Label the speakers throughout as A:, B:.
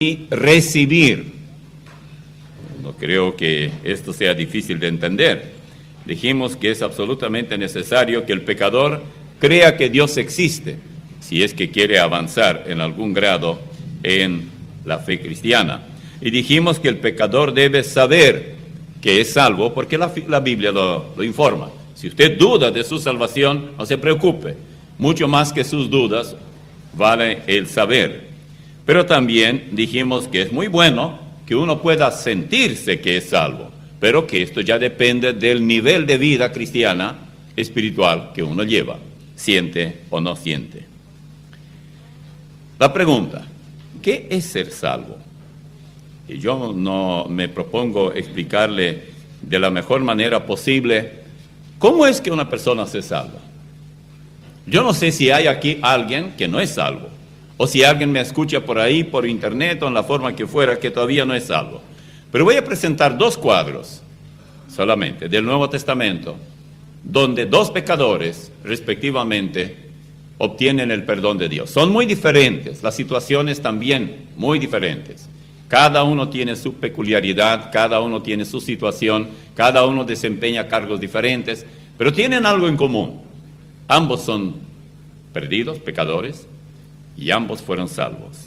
A: y recibir. No creo que esto sea difícil de entender. Dijimos que es absolutamente necesario que el pecador crea que Dios existe, si es que quiere avanzar en algún grado en la fe cristiana. Y dijimos que el pecador debe saber que es salvo, porque la Biblia lo informa. Si usted duda de su salvación, no se preocupe. Mucho más que sus dudas, vale el saber. Pero también dijimos que es muy bueno que uno pueda sentirse que es salvo, pero que esto ya depende del nivel de vida cristiana, espiritual que uno lleva, siente o no siente. La pregunta, ¿qué es ser salvo? Y yo no me propongo explicarle de la mejor manera posible cómo es que una persona se salva. Yo no sé si hay aquí alguien que no es salvo, o si alguien me escucha por ahí, por internet o en la forma que fuera, que todavía no es salvo. Pero voy a presentar dos cuadros solamente del Nuevo Testamento, donde dos pecadores, respectivamente, obtienen el perdón de Dios. Son muy diferentes, las situaciones también muy diferentes. Cada uno tiene su peculiaridad, cada uno tiene su situación, cada uno desempeña cargos diferentes, pero tienen algo en común. Ambos son perdidos, pecadores, y ambos fueron salvos.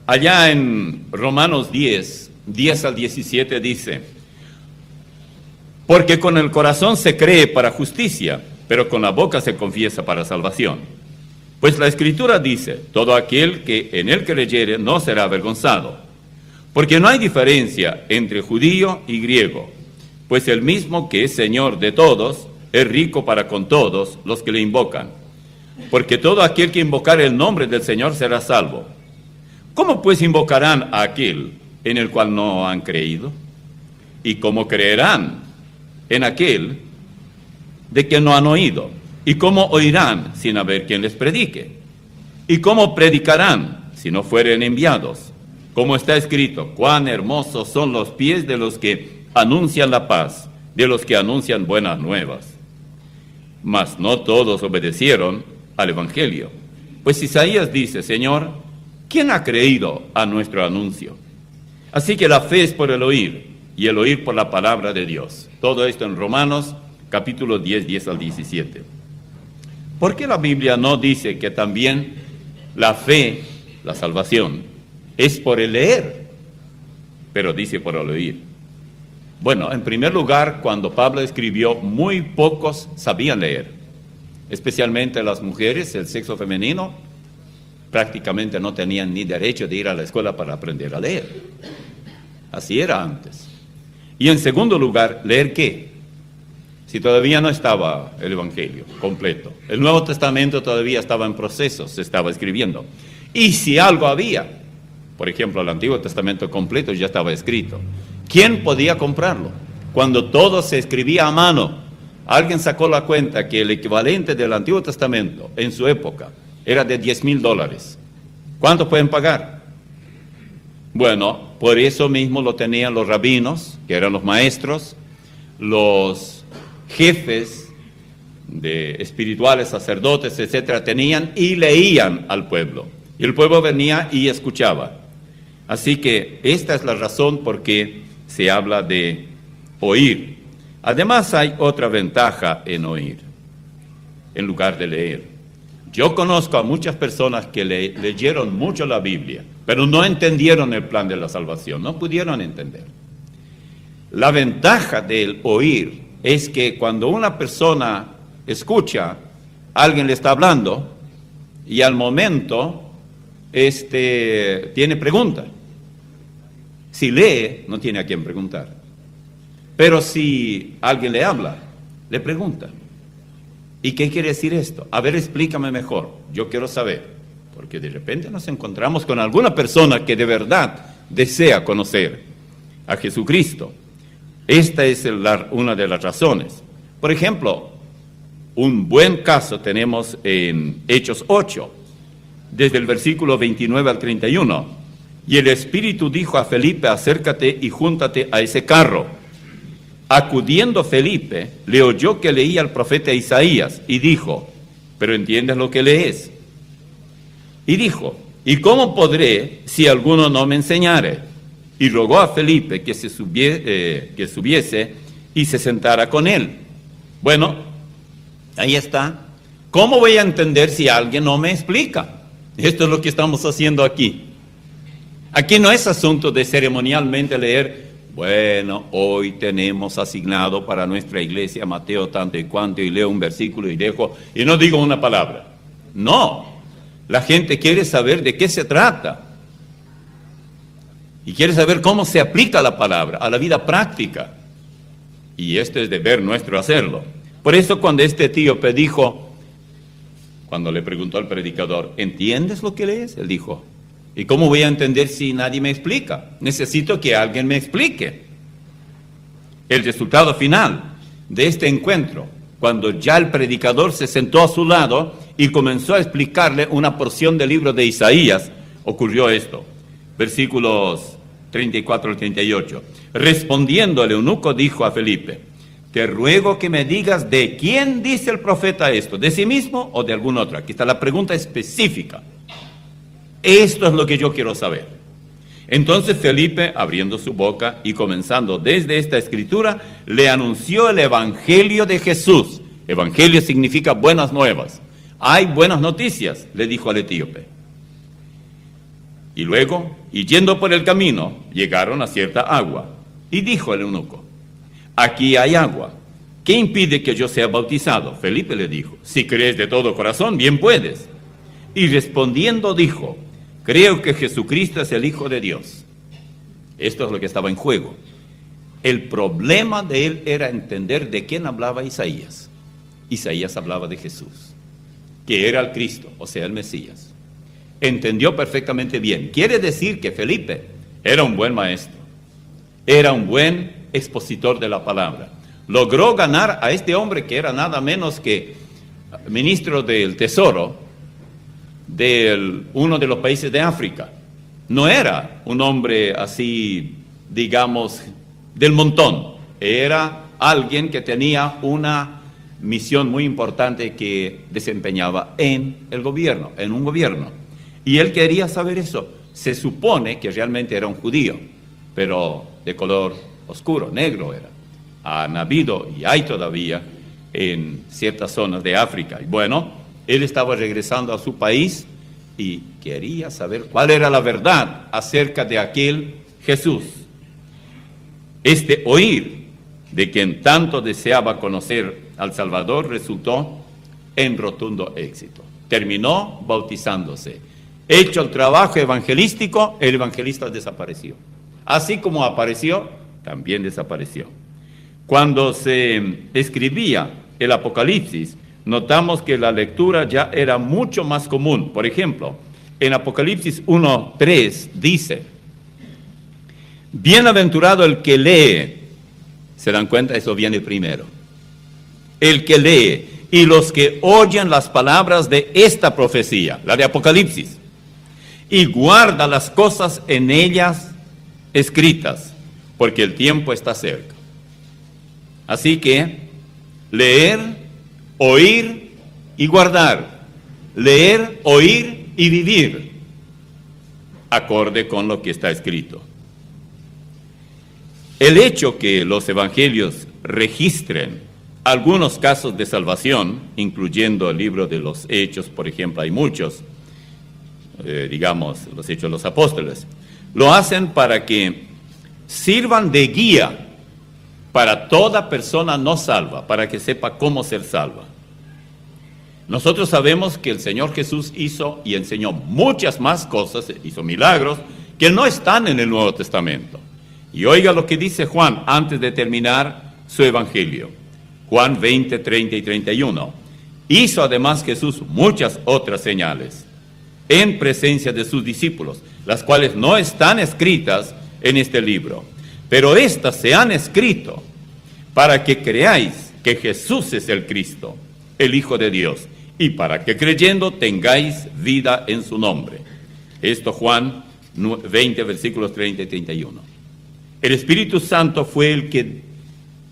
A: Allá en Romanos 10 al 17 dice: porque con el corazón se cree para justicia, pero con la boca se confiesa para salvación. Pues la Escritura dice: todo aquel que en él creyere no será avergonzado. Porque no hay diferencia entre judío y griego, pues el mismo que es Señor de todos es rico para con todos los que le invocan. Porque todo aquel que invocare el nombre del Señor será salvo. ¿Cómo pues invocarán a aquel en el cual no han creído? ¿Y cómo creerán en aquel de quien no han oído? ¿Y cómo oirán sin haber quien les predique? ¿Y cómo predicarán si no fueren enviados? Como está escrito: cuán hermosos son los pies de los que anuncian la paz, de los que anuncian buenas nuevas. Mas no todos obedecieron al Evangelio. Pues Isaías dice: Señor, ¿quién ha creído a nuestro anuncio? Así que la fe es por el oír, y el oír por la palabra de Dios. Todo esto en Romanos, capítulo 10 al 17. ¿Por qué la Biblia no dice que también la fe, la salvación, es por el leer, pero dice por el oír? Bueno, en primer lugar, cuando Pablo escribió, muy pocos sabían leer. Especialmente las mujeres, el sexo femenino, prácticamente no tenían ni derecho de ir a la escuela para aprender a leer. Así era antes. Y en segundo lugar, ¿leer qué? Si todavía no estaba el Evangelio completo. El Nuevo Testamento todavía estaba en proceso, se estaba escribiendo. Y si algo había, por ejemplo, el Antiguo Testamento completo ya estaba escrito, ¿quién podía comprarlo? Cuando todo se escribía a mano. Alguien sacó la cuenta que el equivalente del Antiguo Testamento en su época era de $10,000. ¿Cuánto pueden pagar? Bueno, por eso mismo lo tenían los rabinos, que eran los maestros, los jefes de espirituales, sacerdotes, etcétera, tenían y leían al pueblo. Y el pueblo venía y escuchaba. Así que esta es la razón por qué se habla de oír. Además hay otra ventaja en oír, en lugar de leer. Yo conozco a muchas personas que leyeron mucho la Biblia, pero no entendieron el plan de la salvación, no pudieron entender. La ventaja del oír es que cuando una persona escucha, alguien le está hablando y al momento tiene pregunta. Si lee, no tiene a quién preguntar. Pero si alguien le habla, le pregunta: ¿y qué quiere decir esto? A ver, explícame mejor, yo quiero saber. Porque de repente nos encontramos con alguna persona que de verdad desea conocer a Jesucristo. Esta es una de las razones. Por ejemplo, un buen caso tenemos en Hechos 8, desde el versículo 29 al 31. Y el Espíritu dijo a Felipe: acércate y júntate a ese carro. Acudiendo Felipe, le oyó que leía al profeta Isaías y dijo: ¿pero entiendes lo que lees? Y dijo: ¿Y cómo podré si alguno no me enseñare? Y rogó a Felipe que subiese y se sentara con él. Bueno, ahí está. ¿Cómo voy a entender si alguien no me explica? Esto es lo que estamos haciendo aquí. Aquí no es asunto de ceremonialmente leer, bueno, hoy tenemos asignado para nuestra iglesia Mateo tanto y cuanto, y leo un versículo y dejo, y no digo una palabra. No, la gente quiere saber de qué se trata. Y quiere saber cómo se aplica la palabra a la vida práctica. Y esto es deber nuestro hacerlo. Por eso cuando este etíope dijo, cuando le preguntó al predicador, ¿entiendes lo que lees? Él dijo, ¿y cómo voy a entender si nadie me explica? Necesito que alguien me explique. El resultado final de este encuentro, cuando ya el predicador se sentó a su lado y comenzó a explicarle una porción del libro de Isaías, ocurrió esto. Versículos 34 al 38. Respondiendo el eunuco dijo a Felipe, te ruego que me digas de quién dice el profeta esto, de sí mismo o de algún otro. Aquí está la pregunta específica. Esto es lo que yo quiero saber. Entonces Felipe, abriendo su boca y comenzando desde esta escritura, le anunció el evangelio de Jesús. Evangelio significa buenas nuevas. Hay buenas noticias, le dijo al etíope. Y luego, y yendo por el camino, llegaron a cierta agua. Y dijo el eunuco, aquí hay agua. ¿Qué impide que yo sea bautizado? Felipe le dijo, si crees de todo corazón, bien puedes. Y respondiendo dijo, creo que Jesucristo es el Hijo de Dios. Esto es lo que estaba en juego. El problema de él era entender de quién hablaba Isaías. Isaías hablaba de Jesús, que era el Cristo, o sea, el Mesías. Entendió perfectamente bien. Quiere decir que Felipe era un buen maestro, era un buen expositor de la palabra. Logró ganar a este hombre que era nada menos que ministro del Tesoro de uno de los países de África. No era un hombre así, digamos, del montón. Era alguien que tenía una misión muy importante que desempeñaba en el gobierno, en un gobierno. Y él quería saber eso. Se supone que realmente era un judío, pero de color oscuro, negro era. Han habido y hay todavía en ciertas zonas de África. Y bueno, él estaba regresando a su país y quería saber cuál era la verdad acerca de aquel Jesús. Este oír de quien tanto deseaba conocer al Salvador resultó en rotundo éxito. Terminó bautizándose. Hecho el trabajo evangelístico, el evangelista desapareció. Así como apareció, también desapareció. Cuando se escribía el Apocalipsis, notamos que la lectura ya era mucho más común. Por ejemplo, en Apocalipsis 1:3 dice, bienaventurado el que lee. ¿Se dan cuenta? Eso viene primero. El que lee y los que oyen las palabras de esta profecía, la de Apocalipsis, y guarda las cosas en ellas escritas, porque el tiempo está cerca. Así que, leer, oír y guardar. Leer, oír y vivir, acorde con lo que está escrito. El hecho que los evangelios registren algunos casos de salvación, incluyendo el libro de los Hechos, por ejemplo, hay muchos, digamos, los Hechos de los Apóstoles, lo hacen para que sirvan de guía para toda persona no salva, para que sepa cómo ser salva. Nosotros sabemos que el Señor Jesús hizo y enseñó muchas más cosas, hizo milagros que no están en el Nuevo Testamento. Y oiga lo que dice Juan antes de terminar su evangelio. Juan 20, 30 y 31. Hizo además Jesús muchas otras señales en presencia de sus discípulos, las cuales no están escritas en este libro, pero estas se han escrito para que creáis que Jesús es el Cristo, el Hijo de Dios, y para que creyendo tengáis vida en su nombre. Esto Juan 20, versículos 30 y 31. El Espíritu Santo fue el que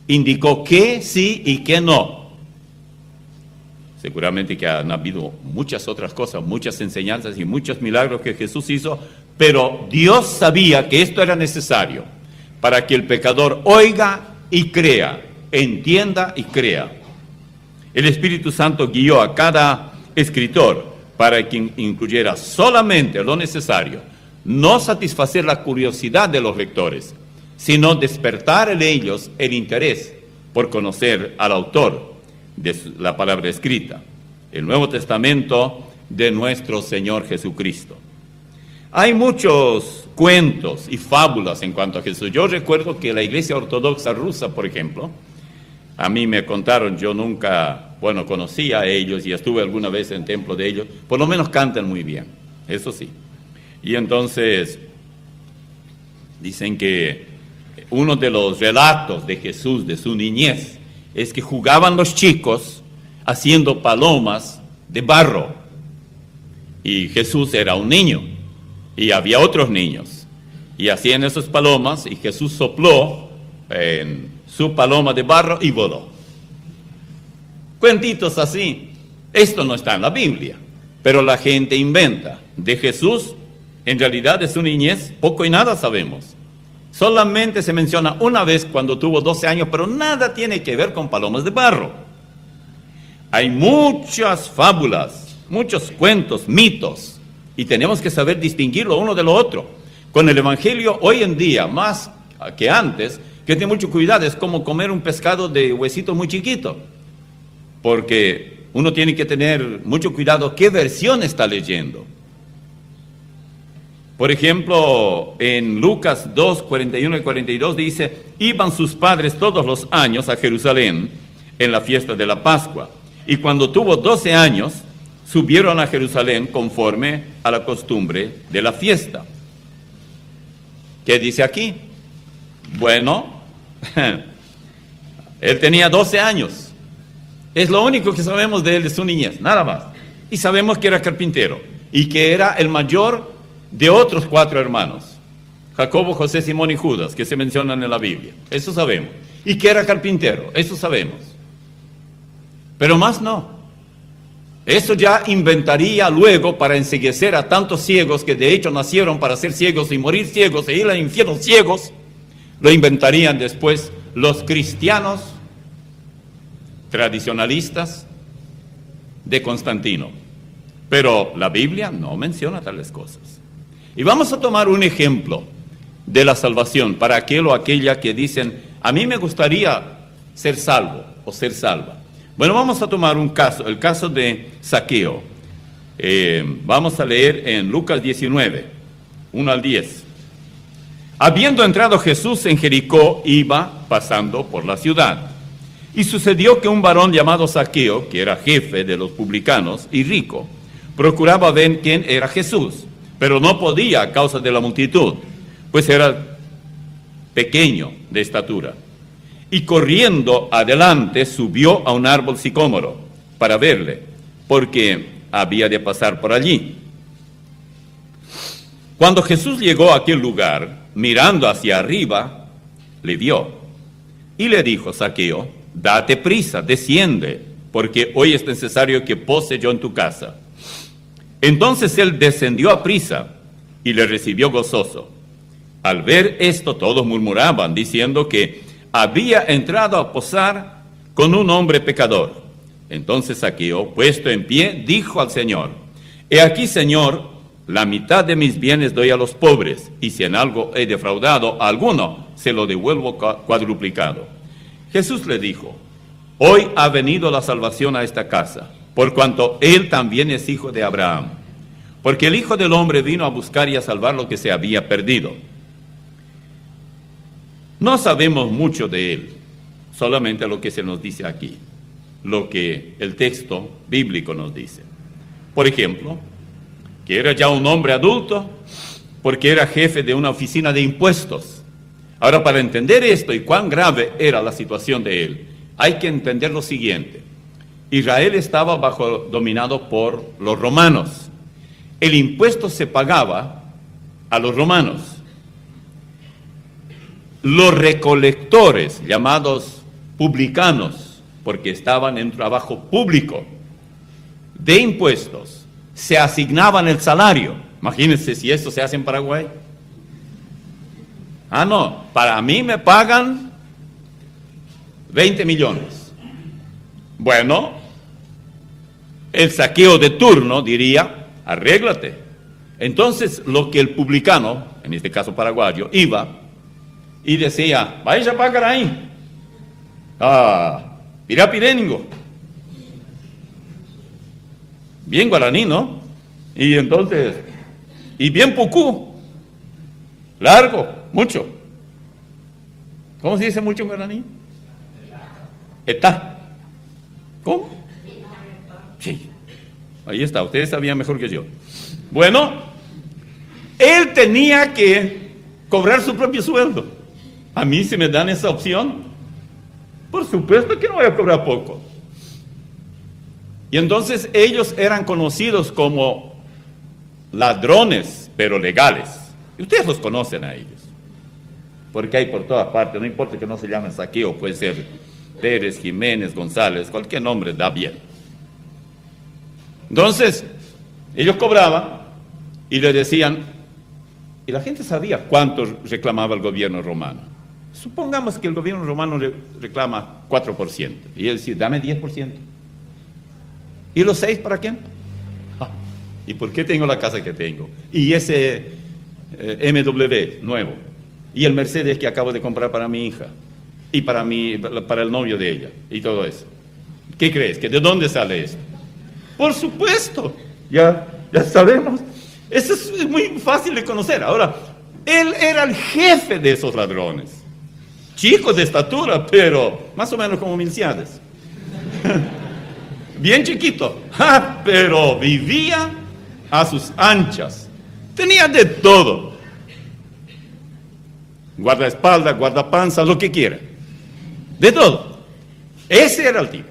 A: indicó qué sí y qué no. Seguramente que han habido muchas otras cosas, muchas enseñanzas y muchos milagros que Jesús hizo, pero Dios sabía que esto era necesario para que el pecador oiga y crea, entienda y crea. El Espíritu Santo guió a cada escritor para que incluyera solamente lo necesario, no satisfacer la curiosidad de los lectores, sino despertar en ellos el interés por conocer al autor de la palabra escrita, el Nuevo Testamento de nuestro Señor Jesucristo. Hay muchos cuentos y fábulas en cuanto a Jesús. Yo recuerdo que la Iglesia Ortodoxa rusa, por ejemplo, a mí me contaron, yo nunca, conocía a ellos y estuve alguna vez en el templo de ellos, por lo menos cantan muy bien, eso sí. Y entonces dicen que uno de los relatos de Jesús, de su niñez, es que jugaban los chicos haciendo palomas de barro. Y Jesús era un niño, y había otros niños, y hacían esas palomas, y Jesús sopló en su paloma de barro y voló. Cuentitos así. Esto no está en la Biblia, pero la gente inventa. De Jesús, en realidad de su niñez, poco y nada sabemos. Solamente se menciona una vez cuando tuvo 12 años, pero nada tiene que ver con palomas de barro. Hay muchas fábulas, muchos cuentos, mitos, y tenemos que saber distinguirlo uno de lo otro. Con el Evangelio hoy en día, más que antes, que tiene mucho cuidado, es como comer un pescado de huesito muy chiquito, porque uno tiene que tener mucho cuidado qué versión está leyendo. Por ejemplo, en Lucas 2, 41 y 42 dice, iban sus padres todos los años a Jerusalén en la fiesta de la Pascua, y cuando tuvo 12 años, subieron a Jerusalén conforme a la costumbre de la fiesta. ¿Qué dice aquí? Bueno, él tenía 12 años. Es lo único que sabemos de él, de su niñez, nada más. Y sabemos que era carpintero y que era el mayor de otros 4 hermanos, Jacobo, José, Simón y Judas, que se mencionan en la Biblia. Eso sabemos. Y que era carpintero, eso sabemos. Pero más no. Eso ya inventaría luego para enceguecer a tantos ciegos que de hecho nacieron para ser ciegos y morir ciegos e ir al infierno ciegos. Lo inventarían después los cristianos tradicionalistas de Constantino. Pero la Biblia no menciona tales cosas. Y vamos a tomar un ejemplo de la salvación para aquel o aquella que dicen, a mí me gustaría ser salvo o ser salva. Bueno, vamos a tomar un caso, el caso de Zaqueo. Vamos a leer en Lucas 19, 1 al 10. Habiendo entrado Jesús en Jericó, iba pasando por la ciudad. Y sucedió que un varón llamado Zaqueo, que era jefe de los publicanos y rico, procuraba ver quién era Jesús, pero no podía a causa de la multitud, pues era pequeño de estatura. Y corriendo adelante subió a un árbol sicómoro para verle, porque había de pasar por allí. Cuando Jesús llegó a aquel lugar, mirando hacia arriba, le vio y le dijo, Zaqueo, date prisa, desciende, porque hoy es necesario que pose yo en tu casa. Entonces él descendió a prisa y le recibió gozoso. Al ver esto, todos murmuraban, diciendo que había entrado a posar con un hombre pecador. Entonces Zaqueo, puesto en pie, dijo al Señor, he aquí, Señor, la mitad de mis bienes doy a los pobres, y si en algo he defraudado a alguno, se lo devuelvo cuadruplicado. Jesús le dijo, hoy ha venido la salvación a esta casa, por cuanto él también es hijo de Abraham. Porque el Hijo del Hombre vino a buscar y a salvar lo que se había perdido. No sabemos mucho de él, solamente lo que se nos dice aquí, lo que el texto bíblico nos dice. Por ejemplo, que era ya un hombre adulto, porque era jefe de una oficina de impuestos. Ahora, para entender esto y cuán grave era la situación de él, hay que entender lo siguiente. Israel estaba dominado por los romanos. El impuesto se pagaba a los romanos. Los recolectores, llamados publicanos, porque estaban en trabajo público, de impuestos se asignaban el salario. Imagínense si esto se hace en Paraguay. Ah, no, para mí me pagan 20 millones. Bueno, el saqueo de turno diría, arréglate. Entonces, lo que el publicano, en este caso paraguayo, iba y decía, vaya a pagar ahí. Pirapiréningo. Bien guaraní, ¿no? Y entonces, y bien pucú. Largo, mucho. ¿Cómo se dice mucho en guaraní? Etá. ¿Cómo? Sí. Ahí está, ustedes sabían mejor que yo. Bueno, él tenía que cobrar su propio sueldo. A mí, si me dan esa opción, por supuesto que no voy a cobrar poco. Y entonces ellos eran conocidos como ladrones, pero legales. Y ustedes los conocen a ellos. Porque hay por todas partes, no importa que no se llamen saqueo, puede ser Pérez, Jiménez, González, cualquier nombre da bien. Entonces, ellos cobraban y le decían, y la gente sabía cuánto reclamaba el gobierno romano. Supongamos que el gobierno romano reclama 4%, y él decía, dame 10%. ¿Y los 6 para quién? ¿Y por qué tengo la casa que tengo? Y ese MW nuevo, y el Mercedes que acabo de comprar para mi hija, y para el novio de ella, y todo eso. ¿Qué crees? ¿Que de dónde sale esto? Por supuesto, ya sabemos. Eso es muy fácil de conocer. Ahora, él era el jefe de esos ladrones. Chicos de estatura, pero más o menos como Milciades. Bien chiquito, pero vivía a sus anchas. Tenía de todo. Guardaespaldas, guardapanza, lo que quiera. De todo. Ese era el tipo.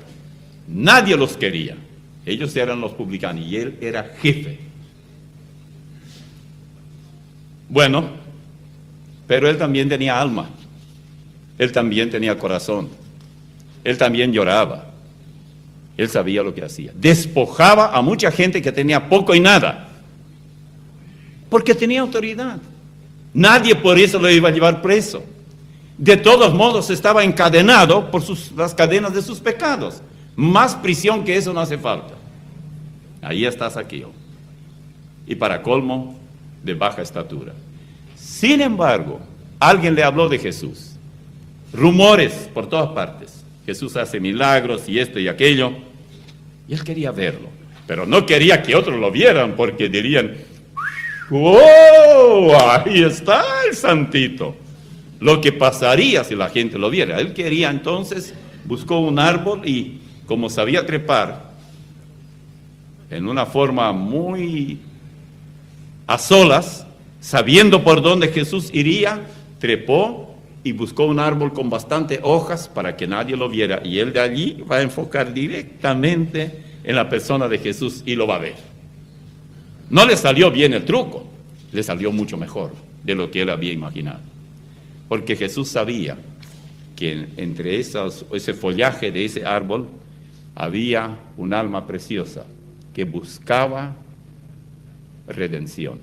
A: Nadie los quería. Ellos eran los publicanos y él era jefe. Bueno, pero él también tenía alma. Él también tenía corazón. Él también lloraba. Él sabía lo que hacía. Despojaba a mucha gente que tenía poco y nada. Porque tenía autoridad. Nadie por eso lo iba a llevar preso. De todos modos estaba encadenado por las cadenas de sus pecados. Más prisión que eso no hace falta. Ahí está Saqueo. Y para colmo, de baja estatura. Sin embargo, alguien le habló de Jesús. Rumores por todas partes. Jesús hace milagros y esto y aquello. Y él quería verlo. Pero no quería que otros lo vieran porque dirían, ¡oh! Ahí está el santito. Lo que pasaría si la gente lo viera. Él quería entonces, buscó un árbol y como sabía trepar en una forma muy a solas, sabiendo por dónde Jesús iría, trepó y buscó un árbol con bastante hojas para que nadie lo viera. Y él de allí va a enfocar directamente en la persona de Jesús y lo va a ver. No le salió bien el truco, le salió mucho mejor de lo que él había imaginado. Porque Jesús sabía que entre ese follaje de ese árbol había un alma preciosa que buscaba redención.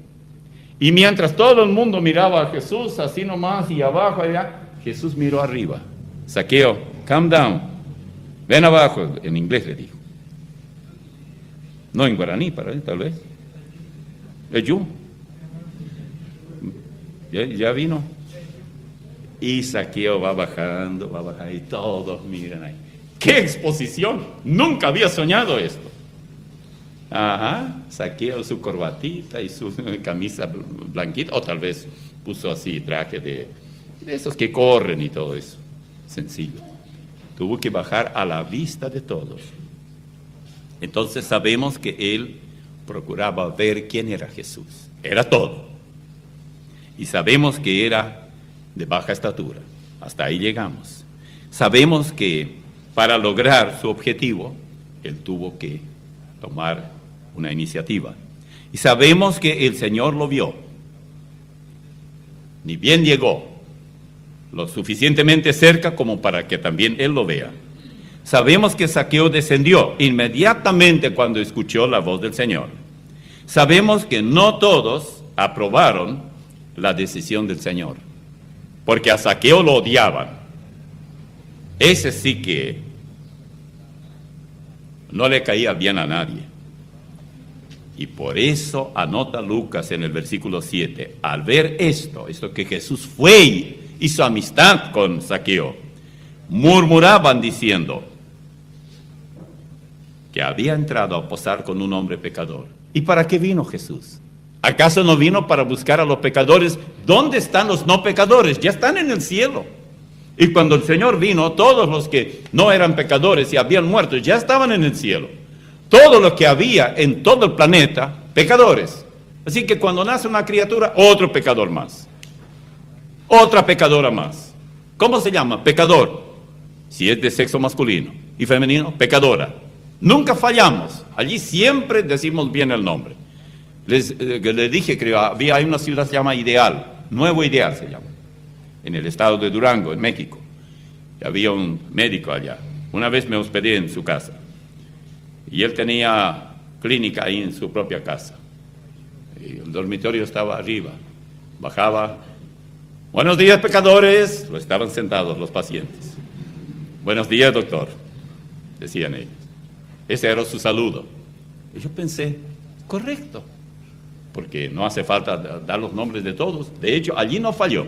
A: Y mientras todo el mundo miraba a Jesús así nomás y abajo allá, Jesús miró arriba. Saqueo, come down, ven abajo, en inglés le dijo. No en guaraní para él, tal vez. Yo. Ya vino. Y Saqueo va bajando y todos miran ahí. ¡Qué exposición! Nunca había soñado esto. Ajá, Saqueo su corbatita y su camisa blanquita, o tal vez puso así traje de esos que corren y todo eso. Sencillo. Tuvo que bajar a la vista de todos. Entonces sabemos que él procuraba ver quién era Jesús. Era todo. Y sabemos que era de baja estatura. Hasta ahí llegamos. Sabemos que para lograr su objetivo, él tuvo que tomar una iniciativa. Y sabemos que el Señor lo vio. Ni bien llegó, lo suficientemente cerca como para que también él lo vea. Sabemos que Zaqueo descendió inmediatamente cuando escuchó la voz del Señor. Sabemos que no todos aprobaron la decisión del Señor, porque a Zaqueo lo odiaban. Ese sí que no le caía bien a nadie. Y por eso anota Lucas en el versículo 7, al ver esto que Jesús fue y hizo amistad con Zaqueo, murmuraban diciendo que había entrado a posar con un hombre pecador. ¿Y para qué vino Jesús? ¿Acaso no vino para buscar a los pecadores? ¿Dónde están los no pecadores? Ya están en el cielo. Y cuando el Señor vino, todos los que no eran pecadores y habían muerto ya estaban en el cielo. Todo lo que había en todo el planeta, pecadores. Así que cuando nace una criatura, otro pecador más. Otra pecadora más. ¿Cómo se llama? Pecador. Si es de sexo masculino y femenino, pecadora. Nunca fallamos. Allí siempre decimos bien el nombre. Les dije que hay una ciudad que se llama Ideal. Nuevo Ideal se llama. En el estado de Durango, en México. Y había un médico allá. Una vez me hospedé en su casa. Y él tenía clínica ahí en su propia casa. Y el dormitorio estaba arriba. Bajaba. Buenos días, pecadores. Lo estaban sentados los pacientes. Buenos días, doctor, decían ellos. Ese era su saludo. Y yo pensé, correcto, porque no hace falta dar los nombres de todos. De hecho, allí no falló.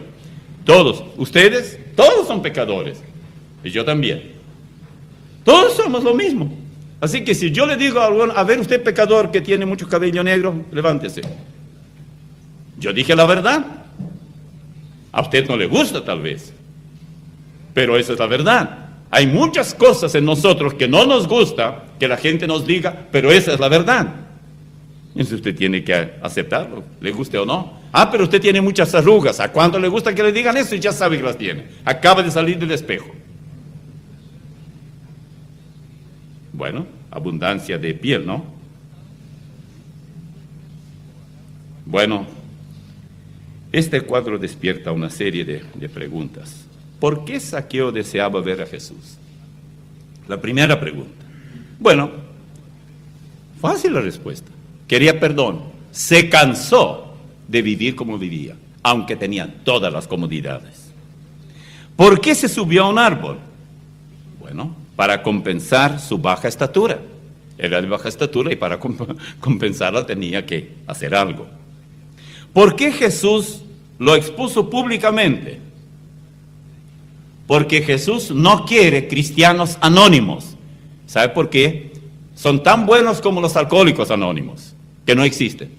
A: Todos, ustedes, todos son pecadores. Y yo también. Todos somos lo mismo. Así que si yo le digo a alguno, a ver usted pecador que tiene mucho cabello negro, levántese. Yo dije la verdad. A usted no le gusta tal vez, pero esa es la verdad. Hay muchas cosas en nosotros que no nos gusta que la gente nos diga, pero esa es la verdad. Entonces usted tiene que aceptarlo, le guste o no. Ah, pero usted tiene muchas arrugas. ¿A cuánto le gusta que le digan eso? Y ya sabe que las tiene. Acaba de salir del espejo. Bueno, abundancia de piel, ¿no? Bueno, este cuadro despierta una serie de preguntas. ¿Por qué Zaqueo deseaba ver a Jesús? La primera pregunta. Bueno, fácil la respuesta. Quería perdón. Se cansó de vivir como vivía, aunque tenía todas las comodidades. ¿Por qué se subió a un árbol? Bueno, para compensar su baja estatura. Era de baja estatura y para compensarla tenía que hacer algo. ¿Por qué Jesús lo expuso públicamente? Porque Jesús no quiere cristianos anónimos. ¿Sabe por qué? Son tan buenos como los alcohólicos anónimos, que no existen.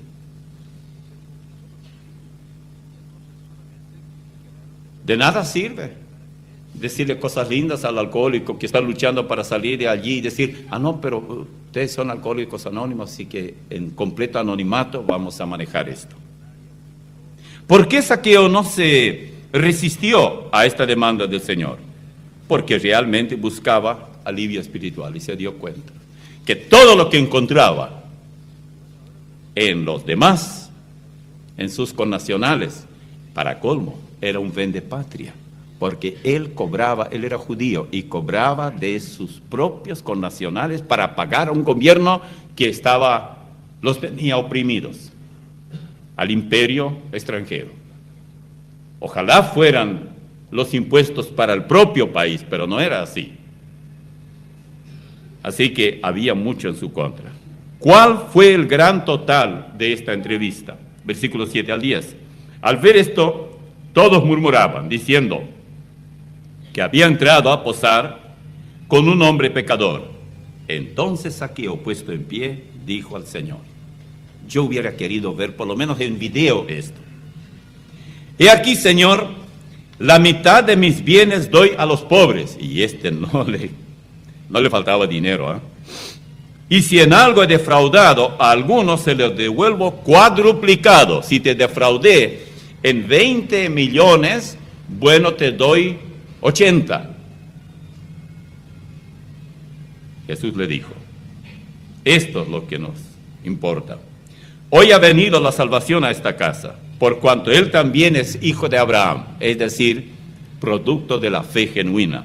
A: De nada sirve decirle cosas lindas al alcohólico que está luchando para salir de allí y decir, no, pero ustedes son alcohólicos anónimos, así que en completo anonimato vamos a manejar esto. ¿Por qué Zaqueo no se resistió a esta demanda del Señor? Porque realmente buscaba alivio espiritual y se dio cuenta que todo lo que encontraba en los demás, en sus connacionales, para colmo, era un vendepatria, porque él era judío y cobraba de sus propios connacionales para pagar a un gobierno que los tenía oprimidos, al imperio extranjero. Ojalá fueran los impuestos para el propio país, pero no era así. Así que había mucho en su contra. ¿Cuál fue el gran total de esta entrevista? Versículos 7 al 10. Al ver esto, todos murmuraban, diciendo que había entrado a posar con un hombre pecador. Entonces Zaqueo, puesto en pie, dijo al Señor, yo hubiera querido ver por lo menos en video esto. He aquí, Señor, la mitad de mis bienes doy a los pobres. Y no le faltaba dinero, ¿eh? Y si en algo he defraudado a algunos, se los devuelvo cuadruplicado. Si te defraudé en 20 millones, bueno, te doy 80. Jesús le dijo, esto es lo que nos importa. Hoy ha venido la salvación a esta casa, por cuanto él también es hijo de Abraham, es decir, producto de la fe genuina.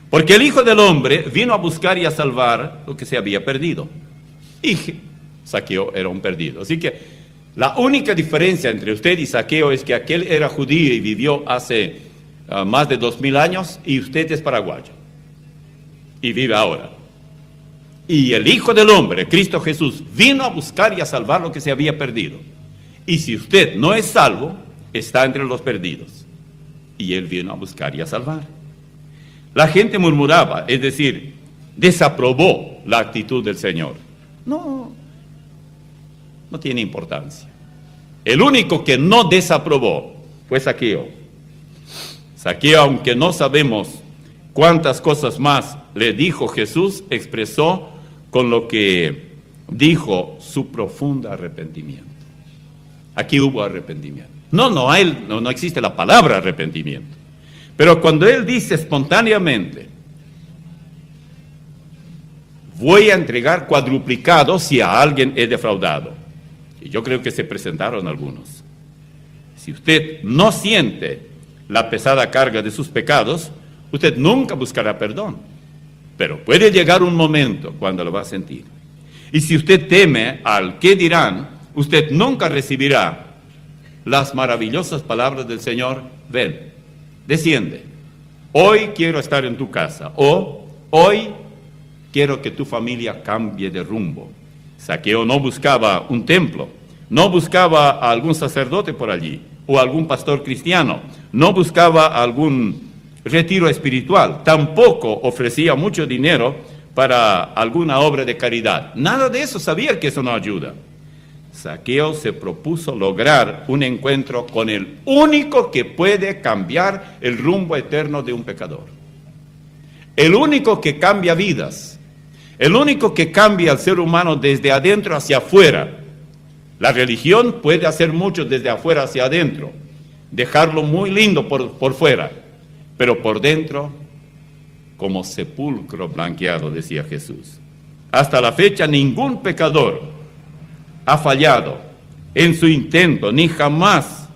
A: Porque el Hijo del Hombre vino a buscar y a salvar lo que se había perdido. Y Zaqueo era un perdido. Así que la única diferencia entre usted y Zaqueo es que aquel era judío y vivió hace más de 2000 años y usted es paraguayo y vive ahora. Y el Hijo del Hombre, Cristo Jesús, vino a buscar y a salvar lo que se había perdido. Y si usted no es salvo, está entre los perdidos. Y Él vino a buscar y a salvar. La gente murmuraba, es decir, desaprobó la actitud del Señor. No tiene importancia. El único que no desaprobó fue Zaqueo. Zaqueo, aunque no sabemos cuántas cosas más le dijo Jesús, expresó con lo que dijo su profundo arrepentimiento. Aquí hubo arrepentimiento. No existe la palabra arrepentimiento. Pero cuando él dice espontáneamente, voy a entregar cuadruplicado si a alguien he defraudado. Y yo creo que se presentaron algunos. Si usted no siente la pesada carga de sus pecados, usted nunca buscará perdón. Pero puede llegar un momento cuando lo va a sentir. Y si usted teme al qué dirán, usted nunca recibirá las maravillosas palabras del Señor. Ven, desciende. Hoy quiero estar en tu casa. O hoy quiero que tu familia cambie de rumbo. Zaqueo no buscaba un templo, no buscaba a algún sacerdote por allí, o algún pastor cristiano, no buscaba algún retiro espiritual, tampoco ofrecía mucho dinero para alguna obra de caridad. Nada de eso, sabía que eso no ayuda. Zaqueo se propuso lograr un encuentro con el único que puede cambiar el rumbo eterno de un pecador. El único que cambia vidas. El único que cambia al ser humano desde adentro hacia afuera. La religión puede hacer mucho desde afuera hacia adentro, dejarlo muy lindo por fuera, pero por dentro, como sepulcro blanqueado, decía Jesús. Hasta la fecha ningún pecador ha fallado en su intento, ni jamás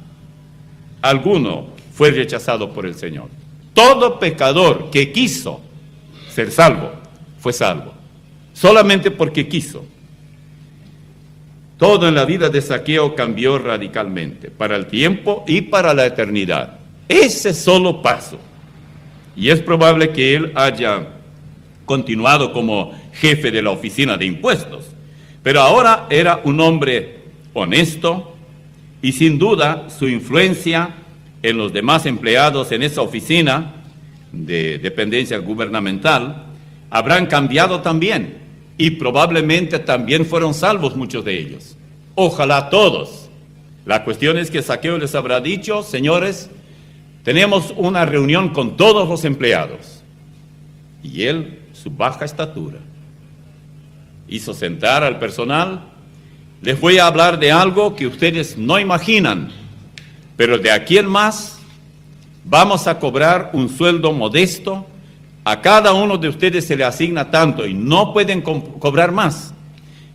A: alguno fue rechazado por el Señor. Todo pecador que quiso ser salvo, fue salvo. Solamente porque quiso. Todo en la vida de Zaqueo cambió radicalmente, para el tiempo y para la eternidad. Ese solo paso. Y es probable que él haya continuado como jefe de la oficina de impuestos. Pero ahora era un hombre honesto y sin duda su influencia en los demás empleados en esa oficina de dependencia gubernamental habrán cambiado también. Y probablemente también fueron salvos muchos de ellos. Ojalá todos. La cuestión es que Zaqueo les habrá dicho, señores, tenemos una reunión con todos los empleados. Y él, su baja estatura, hizo sentar al personal. Les voy a hablar de algo que ustedes no imaginan, pero de aquí en más vamos a cobrar un sueldo modesto. A cada uno de ustedes se le asigna tanto y no pueden cobrar más.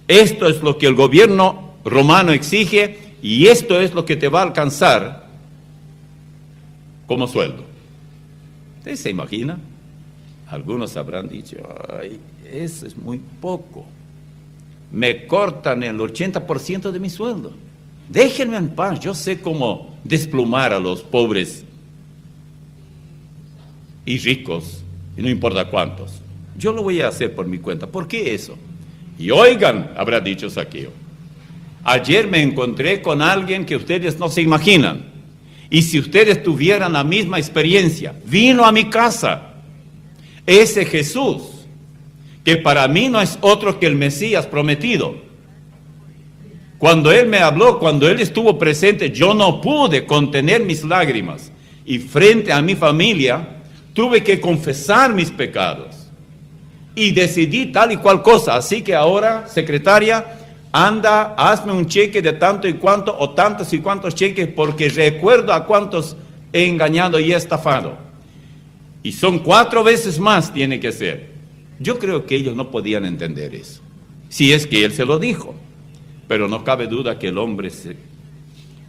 A: Esto es lo que el gobierno romano exige y esto es lo que te va a alcanzar como sueldo. ¿Ustedes se imaginan? Algunos habrán dicho, ay, eso es muy poco. Me cortan el 80% de mi sueldo. Déjenme en paz, yo sé cómo desplumar a los pobres y ricos. Y no importa cuántos. Yo lo voy a hacer por mi cuenta. ¿Por qué eso? Y oigan, habrá dicho Zaqueo, ayer me encontré con alguien que ustedes no se imaginan. Y si ustedes tuvieran la misma experiencia, vino a mi casa. Ese Jesús, que para mí no es otro que el Mesías prometido. Cuando Él me habló, cuando Él estuvo presente, yo no pude contener mis lágrimas. Y frente a mi familia, tuve que confesar mis pecados y decidí tal y cual cosa. Así que ahora, secretaria, anda, hazme un cheque de tanto y cuánto o tantos y cuantos cheques porque recuerdo a cuántos he engañado y he estafado. Y son 4 veces más tiene que ser. Yo creo que ellos no podían entender eso, si es que él se lo dijo. Pero no cabe duda que el hombre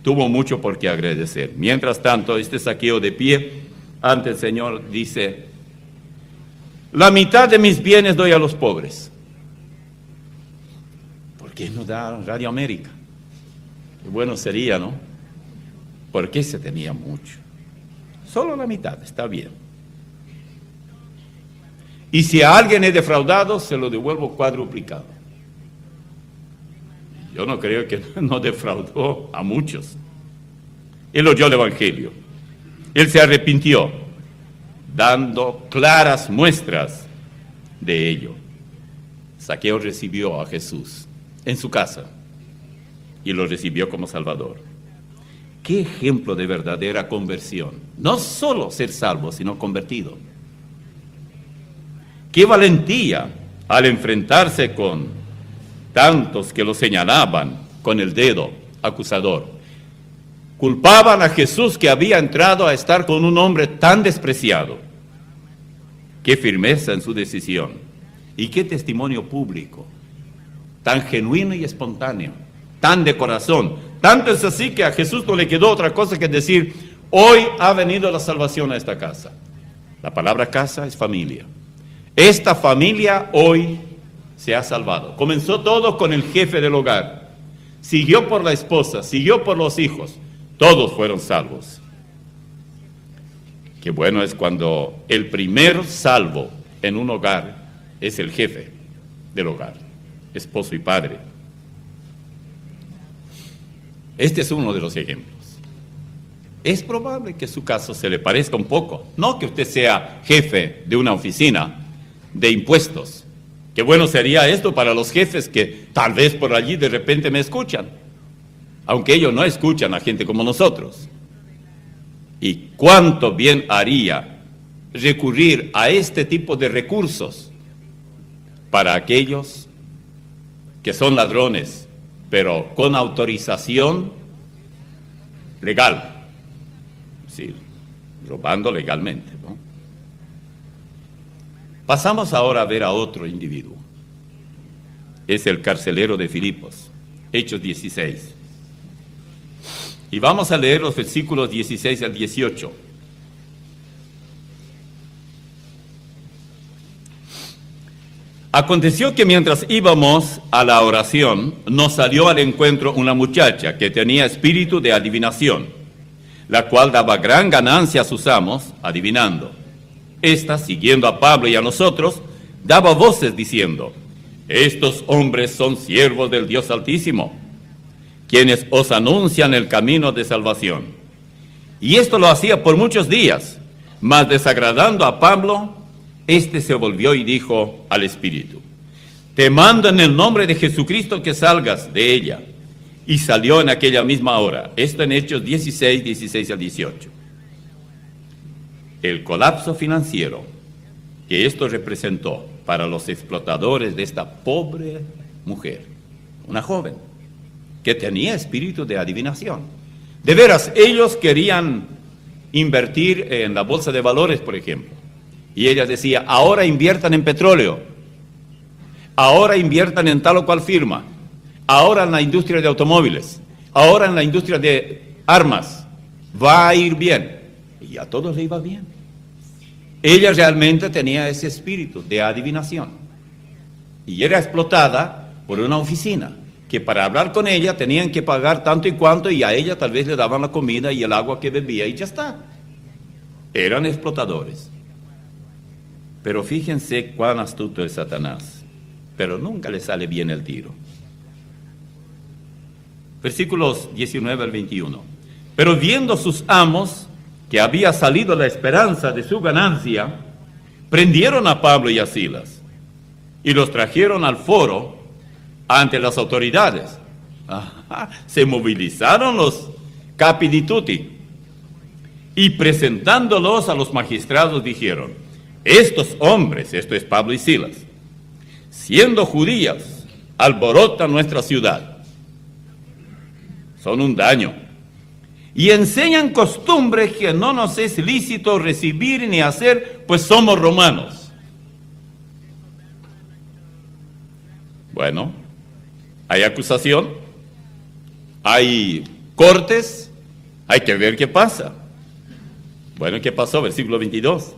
A: tuvo mucho por qué agradecer. Mientras tanto, este Zaqueo de pie ante el Señor dice, La mitad de mis bienes doy a los pobres. ¿Por qué no da Radio América? Qué bueno sería, ¿no? ¿Por qué se tenía mucho? Solo la mitad, está bien. Y si a alguien he defraudado, se lo devuelvo cuadruplicado. Yo no creo que no defraudó a muchos. Él oyó el Evangelio. Él se arrepintió, dando claras muestras de ello. Zaqueo recibió a Jesús en su casa y lo recibió como Salvador. Qué ejemplo de verdadera conversión. No solo ser salvo, sino convertido. Qué valentía al enfrentarse con tantos que lo señalaban con el dedo acusador. Culpaban a Jesús que había entrado a estar con un hombre tan despreciado. Qué firmeza en su decisión y qué testimonio público, tan genuino y espontáneo, tan de corazón. Tanto es así que a Jesús no le quedó otra cosa que decir: hoy ha venido la salvación a esta casa. La palabra casa es familia. Esta familia hoy se ha salvado. Comenzó todo con el jefe del hogar. Siguió por la esposa, siguió por los hijos. Todos fueron salvos. Qué bueno es cuando el primer salvo en un hogar es el jefe del hogar, esposo y padre. Este es uno de los ejemplos. Es probable que su caso se le parezca un poco. No que usted sea jefe de una oficina de impuestos. Qué bueno sería esto para los jefes que tal vez por allí de repente me escuchan, aunque ellos no escuchan a gente como nosotros. Y cuánto bien haría recurrir a este tipo de recursos para aquellos que son ladrones, pero con autorización legal, sí, robando legalmente, ¿no? Pasamos ahora a ver a otro individuo. Es el carcelero de Filipos, Hechos 16. Y vamos a leer los versículos 16 al 18. Aconteció que mientras íbamos a la oración, nos salió al encuentro una muchacha que tenía espíritu de adivinación, la cual daba gran ganancia a sus amos, adivinando. Esta, siguiendo a Pablo y a nosotros, daba voces diciendo: estos hombres son siervos del Dios Altísimo, quienes os anuncian el camino de salvación. Y esto lo hacía por muchos días, mas desagradando a Pablo, éste se volvió y dijo al espíritu: te mando en el nombre de Jesucristo que salgas de ella. Y salió en aquella misma hora. Esto en Hechos 16, 16 al 18. El colapso financiero que esto representó para los explotadores de esta pobre mujer, una joven, que tenía espíritu de adivinación. De veras, ellos querían invertir en la bolsa de valores, por ejemplo. Y ella decía: ahora inviertan en petróleo, ahora inviertan en tal o cual firma, ahora en la industria de automóviles, ahora en la industria de armas, va a ir bien. Y a todos le iba bien. Ella realmente tenía ese espíritu de adivinación. Y era explotada por una oficina, que para hablar con ella tenían que pagar tanto y cuanto, y a ella tal vez le daban la comida y el agua que bebía y ya está. Eran explotadores. Pero fíjense cuán astuto es Satanás. Pero nunca le sale bien el tiro. Versículos 19 al 21. Pero viendo sus amos que había salido la esperanza de su ganancia, prendieron a Pablo y a Silas y los trajeron al foro ante las autoridades. Se movilizaron los capidituti y presentándolos a los magistrados dijeron: estos hombres, esto es Pablo y Silas, siendo judíos, alborotan nuestra ciudad, son un daño y enseñan costumbres que no nos es lícito recibir ni hacer, pues somos romanos. Bueno, hay acusación, hay cortes, hay que ver qué pasa. Bueno, ¿qué pasó? Versículo 22.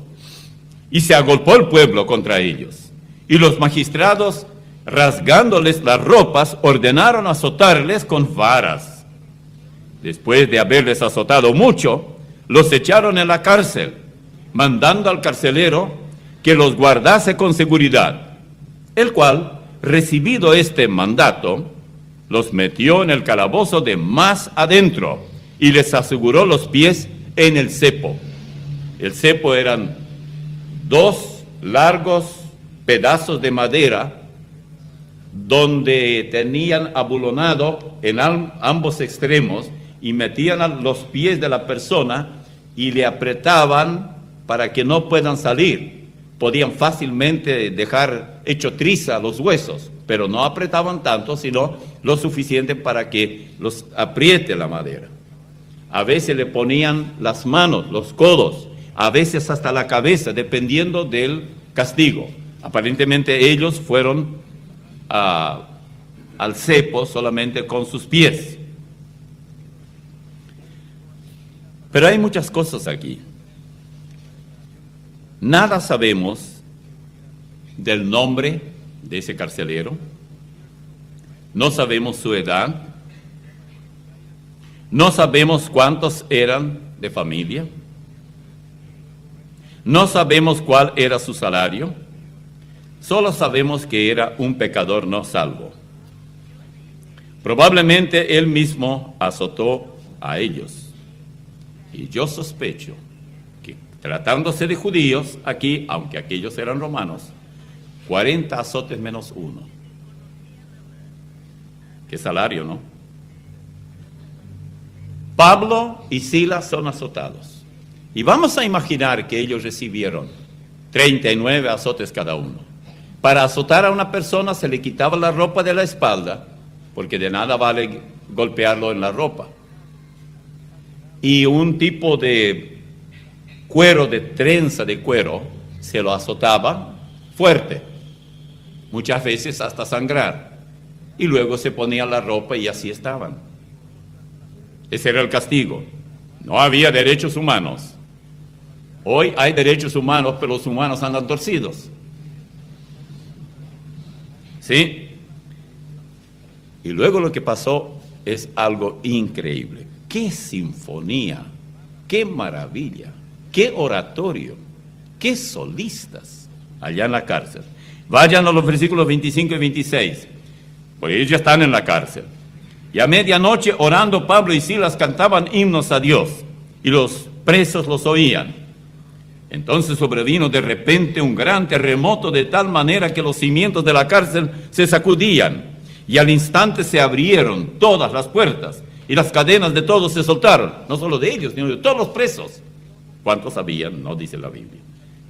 A: y se agolpó el pueblo contra ellos. Y los magistrados, rasgándoles las ropas, ordenaron azotarles con varas. Después de haberles azotado mucho, los echaron en la cárcel, mandando al carcelero que los guardase con seguridad, el cual, recibido este mandato, los metió en el calabozo de más adentro y les aseguró los pies en el cepo. El cepo eran 2 largos pedazos de madera donde tenían abulonado en ambos extremos y metían los pies de la persona y le apretaban para que no puedan salir. Podían fácilmente dejar hecho triza los huesos, pero no apretaban tanto, sino lo suficiente para que los apriete la madera. A veces le ponían las manos, los codos, a veces hasta la cabeza, dependiendo del castigo. Aparentemente ellos fueron al cepo solamente con sus pies. Pero hay muchas cosas aquí. Nada sabemos del nombre de ese carcelero. No sabemos su edad. No sabemos cuántos eran de familia. No sabemos cuál era su salario. Solo sabemos que era un pecador no salvo. Probablemente él mismo azotó a ellos. Y yo sospecho que, tratándose de judíos, aquí, aunque aquellos eran romanos, 40 azotes menos 1. Qué salario, ¿no? Pablo y Silas son azotados. Y vamos a imaginar que ellos recibieron 39 azotes cada uno. Para azotar a una persona se le quitaba la ropa de la espalda, porque de nada vale golpearlo en la ropa. Y un tipo de cuero, de trenza de cuero, se lo azotaba fuerte, muchas veces hasta sangrar, y luego se ponía la ropa y así estaban. Ese era el castigo. No había derechos humanos. Hoy hay derechos humanos, pero los humanos andan torcidos. ¿Sí? Y luego lo que pasó es algo increíble. ¡Qué sinfonía! ¡Qué maravilla! ¡Qué oratorio! ¡Qué solistas! Allá en la cárcel. Vayan a los versículos 25 y 26. Pues ellos ya están en la cárcel. Y a medianoche, orando, Pablo y Silas cantaban himnos a Dios, y los presos los oían. Entonces sobrevino de repente un gran terremoto, de tal manera que los cimientos de la cárcel se sacudían, y al instante se abrieron todas las puertas, y las cadenas de todos se soltaron, no solo de ellos, sino de todos los presos. ¿Cuántos habían? No dice la Biblia.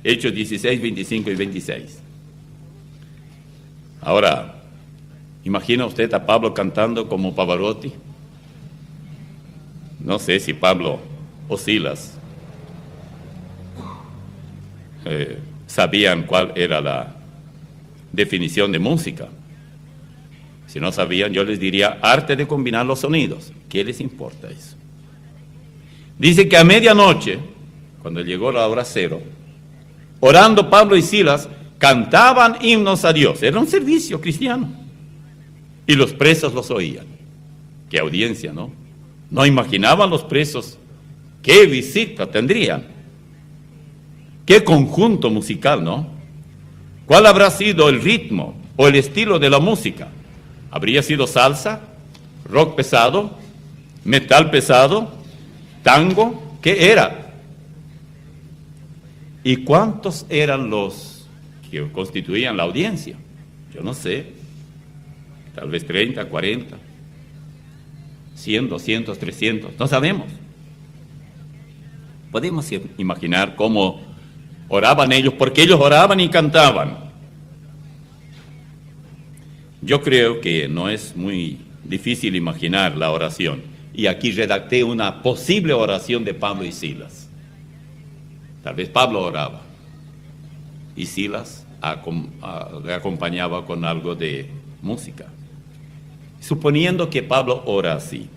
A: Hechos 16, 25 y 26. Ahora, ¿imagina usted a Pablo cantando como Pavarotti? No sé si Pablo o Silas sabían cuál era la definición de música. Si no sabían, yo les diría arte de combinar los sonidos. ¿Qué les importa eso? Dice que a medianoche, cuando llegó la hora cero, orando Pablo y Silas, cantaban himnos a Dios. Era un servicio cristiano. Y los presos los oían. Qué audiencia, ¿no? No imaginaban los presos qué visita tendrían. Qué conjunto musical, ¿no? ¿Cuál habrá sido el ritmo o el estilo de la música? ¿Habría sido salsa, rock pesado, metal pesado, tango? ¿Qué era? ¿Y cuántos eran los que constituían la audiencia? Yo no sé, tal vez 30, 40, 100, 200, 300, no sabemos. Podemos imaginar cómo oraban ellos, porque ellos oraban y cantaban. Yo creo que no es muy difícil imaginar la oración. Y aquí redacté una posible oración de Pablo y Silas. Tal vez Pablo oraba y Silas le acompañaba con algo de música. Suponiendo que Pablo ora así: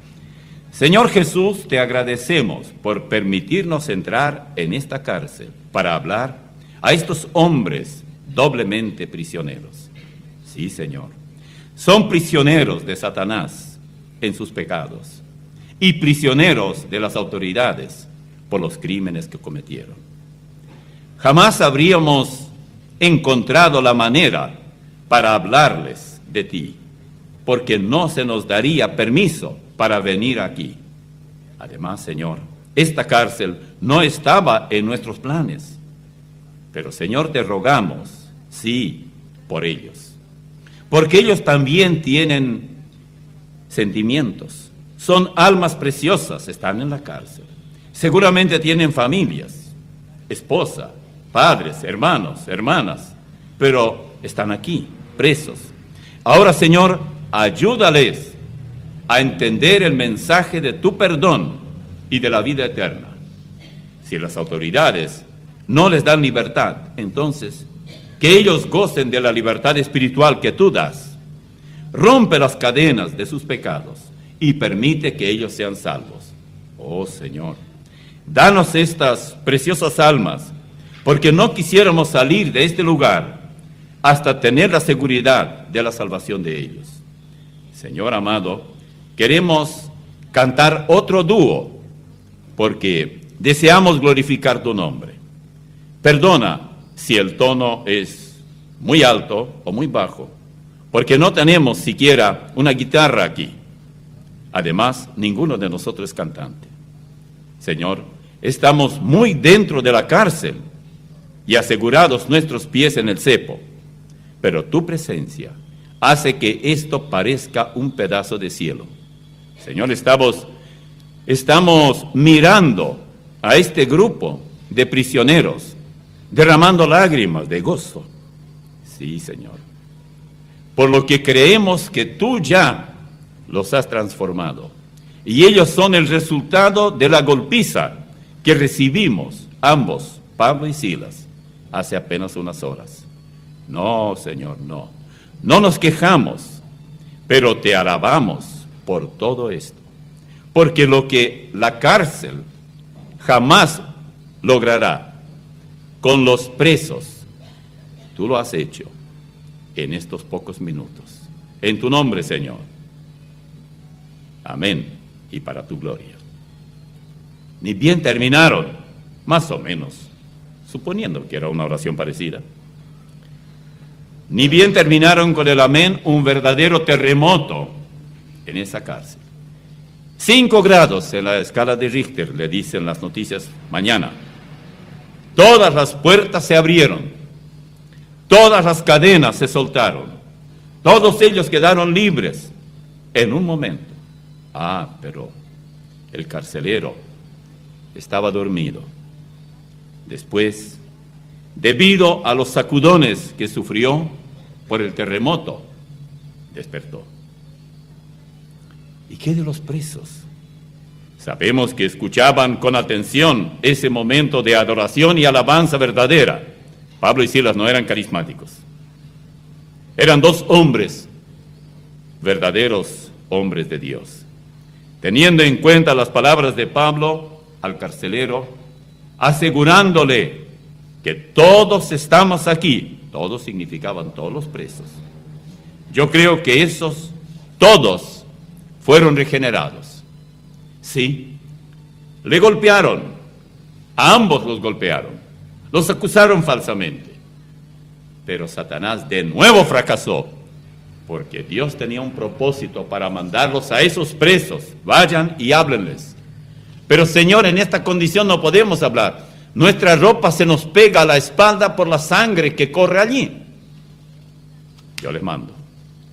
A: Señor Jesús, te agradecemos por permitirnos entrar en esta cárcel para hablar a estos hombres doblemente prisioneros. Sí, Señor. Son prisioneros de Satanás en sus pecados y prisioneros de las autoridades por los crímenes que cometieron. Jamás habríamos encontrado la manera para hablarles de ti, porque no se nos daría permiso para venir aquí. Además, Señor, esta cárcel no estaba en nuestros planes, pero, Señor, te rogamos, sí, por ellos, porque ellos también tienen sentimientos, son almas preciosas, están en la cárcel, seguramente tienen familias, esposa, padres, hermanos, hermanas, pero están aquí, presos. Ahora, Señor, ayúdales a entender el mensaje de tu perdón y de la vida eterna. Si las autoridades no les dan libertad, entonces que ellos gocen de la libertad espiritual que tú das. Rompe las cadenas de sus pecados y permite que ellos sean salvos. Oh Señor, danos estas preciosas almas, porque no quisiéramos salir de este lugar hasta tener la seguridad de la salvación de ellos. Señor amado, queremos cantar otro dúo, porque deseamos glorificar tu nombre. Perdona si el tono es muy alto o muy bajo, porque no tenemos siquiera una guitarra aquí. Además, ninguno de nosotros es cantante. Señor, estamos muy dentro de la cárcel y asegurados nuestros pies en el cepo, pero tu presencia hace que esto parezca un pedazo de cielo. Señor, estamos mirando a este grupo de prisioneros, derramando lágrimas de gozo. Sí, Señor. Por lo que creemos que tú ya los has transformado. Y ellos son el resultado de la golpiza que recibimos, ambos, Pablo y Silas, hace apenas unas horas. No, Señor, no. No nos quejamos, pero te alabamos por todo esto. Porque lo que la cárcel jamás logrará con los presos, tú lo has hecho en estos pocos minutos. En tu nombre, Señor. Amén. Y para tu gloria. Ni bien terminaron, más o menos, suponiendo que era una oración parecida. Ni bien terminaron con el amén, un verdadero terremoto en esa cárcel. 5 grados en la escala de Richter, le dicen las noticias mañana. Todas las puertas se abrieron, todas las cadenas se soltaron, todos ellos quedaron libres en un momento. Pero el carcelero estaba dormido. Después, debido a los sacudones que sufrió por el terremoto, despertó. ¿Y qué de los presos? Sabemos que escuchaban con atención ese momento de adoración y alabanza verdadera. Pablo y Silas no eran carismáticos. Eran 2 hombres, verdaderos hombres de Dios. Teniendo en cuenta las palabras de Pablo al carcelero, asegurándole que todos estamos aquí, todos significaban todos los presos. Yo creo que esos todos fueron regenerados. Sí, le golpearon, a ambos los golpearon, los acusaron falsamente, pero Satanás de nuevo fracasó, porque Dios tenía un propósito para mandarlos a esos presos. Vayan y háblenles. Pero Señor, en esta condición no podemos hablar. Nuestra ropa se nos pega a la espalda por la sangre que corre allí. Yo les mando.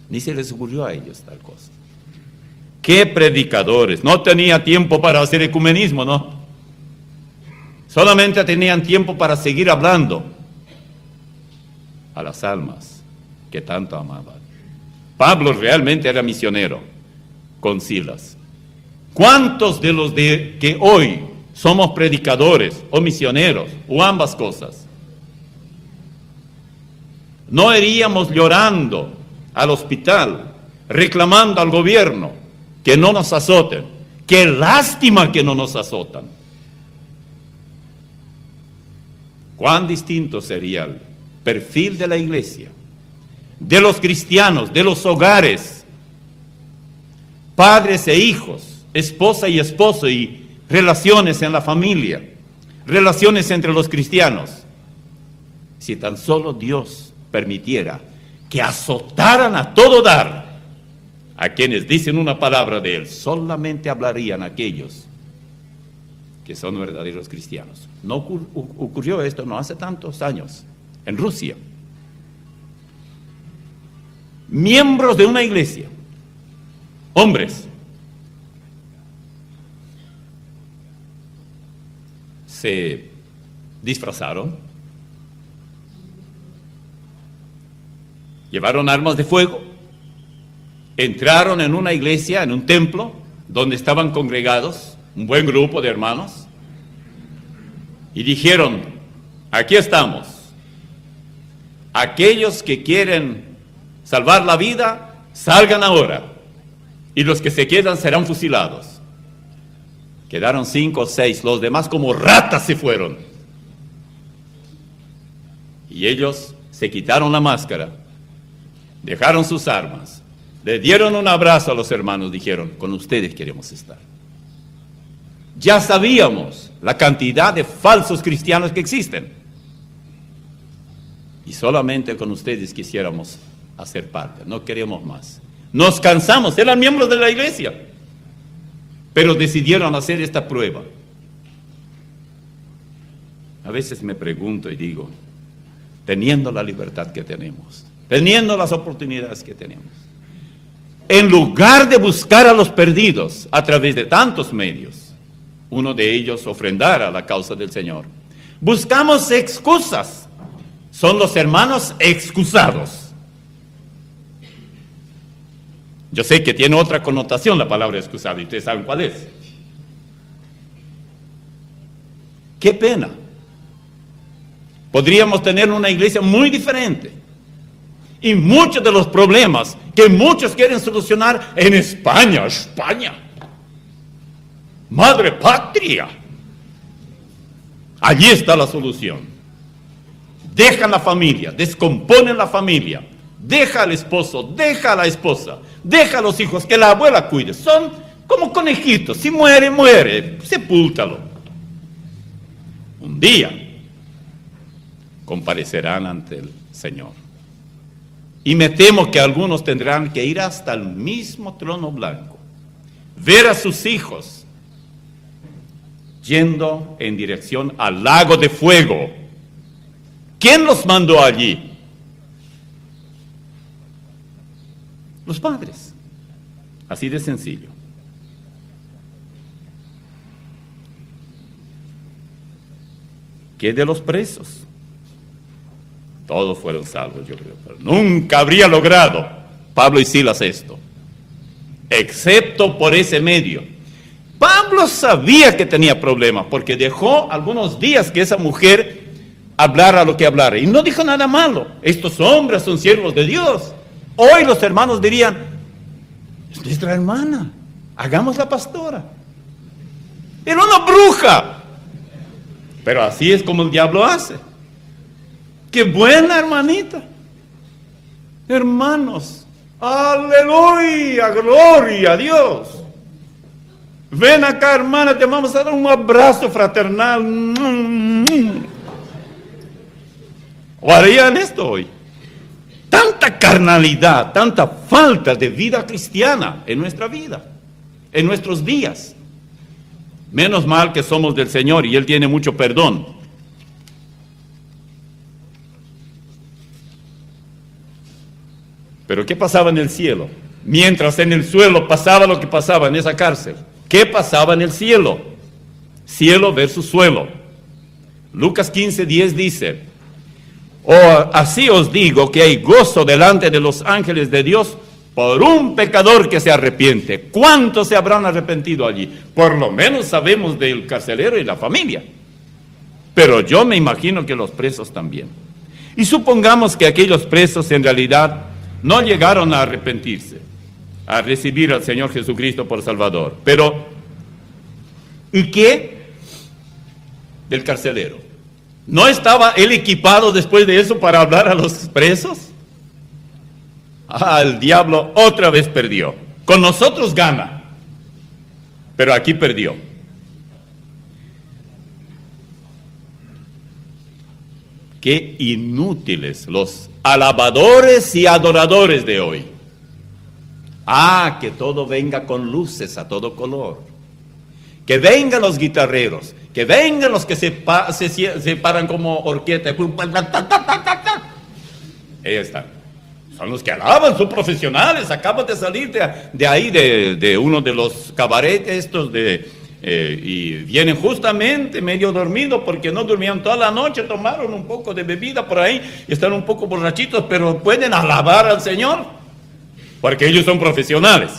A: Ni se les ocurrió a ellos tal cosa. ¡Qué predicadores! No tenía tiempo para hacer ecumenismo, ¿no? Solamente tenían tiempo para seguir hablando a las almas que tanto amaban. Pablo realmente era misionero con Silas. ¿Cuántos de los que hoy somos predicadores o misioneros o ambas cosas no iríamos llorando al hospital, reclamando al gobierno que no nos azoten? ¡Qué lástima que no nos azotan! cuán distinto sería el perfil de la iglesia, de los cristianos, de los hogares, padres e hijos, esposa y esposo, y relaciones en la familia, relaciones entre los cristianos, si tan solo Dios permitiera que azotaran a todo dar a quienes dicen una palabra de Él. Solamente hablarían aquellos que son verdaderos cristianos. No ocurrió esto no hace tantos años en Rusia. Miembros de una iglesia, hombres, se disfrazaron, llevaron armas de fuego, entraron en una iglesia, en un templo, donde estaban congregados un buen grupo de hermanos, y dijeron: aquí estamos, aquellos que quieren salvar la vida, salgan ahora, y los que se quedan serán fusilados. Quedaron 5 o 6, los demás como ratas se fueron. Y ellos se quitaron la máscara, dejaron sus armas, le dieron un abrazo a los hermanos, dijeron: con ustedes queremos estar. Ya sabíamos la cantidad de falsos cristianos que existen, y solamente con ustedes quisiéramos hacer parte, no queremos más. Nos cansamos, eran miembros de la iglesia, pero decidieron hacer esta prueba. A veces me pregunto y digo, teniendo la libertad que tenemos, teniendo las oportunidades que tenemos, en lugar de buscar a los perdidos a través de tantos medios, uno de ellos ofrendar a la causa del Señor, buscamos excusas. Son los hermanos excusados. Yo sé que tiene otra connotación la palabra excusado, y ustedes saben cuál es. ¡Qué pena! Podríamos tener una iglesia muy diferente, y muchos de los problemas que muchos quieren solucionar en España, madre patria, allí está la solución. Dejan la familia, descomponen la familia, deja al esposo, deja a la esposa, deja a los hijos, que la abuela cuide. Son como conejitos, si muere, muere, sepúltalo. Un día comparecerán ante el Señor. Y me temo que algunos tendrán que ir hasta el mismo trono blanco, ver a sus hijos yendo en dirección al lago de fuego. ¿Quién los mandó allí? Los padres. Así de sencillo. ¿Qué de los presos? Todos fueron salvos, yo creo, pero nunca habría logrado Pablo y Silas esto, excepto por ese medio. Pablo sabía que tenía problemas, porque dejó algunos días que esa mujer hablara lo que hablara, y no dijo nada malo. Estos hombres son siervos de Dios. Hoy los hermanos dirían: es nuestra hermana, hagámosla pastora. Era una bruja. Pero así es como el diablo hace. ¡Qué buena hermanita! Hermanos, aleluya, gloria a Dios. Ven acá, hermana, te vamos a dar un abrazo fraternal. ¿O harían esto hoy? Tanta carnalidad, tanta falta de vida cristiana en nuestra vida, en nuestros días. Menos mal que somos del Señor y Él tiene mucho perdón. Pero ¿qué pasaba en el cielo? Mientras en el suelo pasaba lo que pasaba en esa cárcel, ¿qué pasaba en el cielo? Cielo versus suelo. Lucas 15:10 dice: así os digo que hay gozo delante de los ángeles de Dios por un pecador que se arrepiente. ¿Cuántos se habrán arrepentido allí? Por lo menos sabemos del carcelero y la familia. Pero yo me imagino que los presos también. Y supongamos que aquellos presos en realidad no llegaron a arrepentirse, a recibir al Señor Jesucristo por Salvador. Pero, ¿y qué del carcelero? ¿No estaba él equipado después de eso para hablar a los presos? El diablo otra vez perdió. Con nosotros gana, pero aquí perdió. Qué inútiles los alabadores y adoradores de hoy. Que todo venga con luces a todo color. Que vengan los guitarreros, que vengan los que se paran como orquesta. Ellos están. Son los que alaban, son profesionales. Acaban de salir de ahí, de uno de los cabarets estos y vienen justamente medio dormidos porque no durmieron toda la noche, tomaron un poco de bebida por ahí y están un poco borrachitos, pero pueden alabar al Señor porque ellos son profesionales.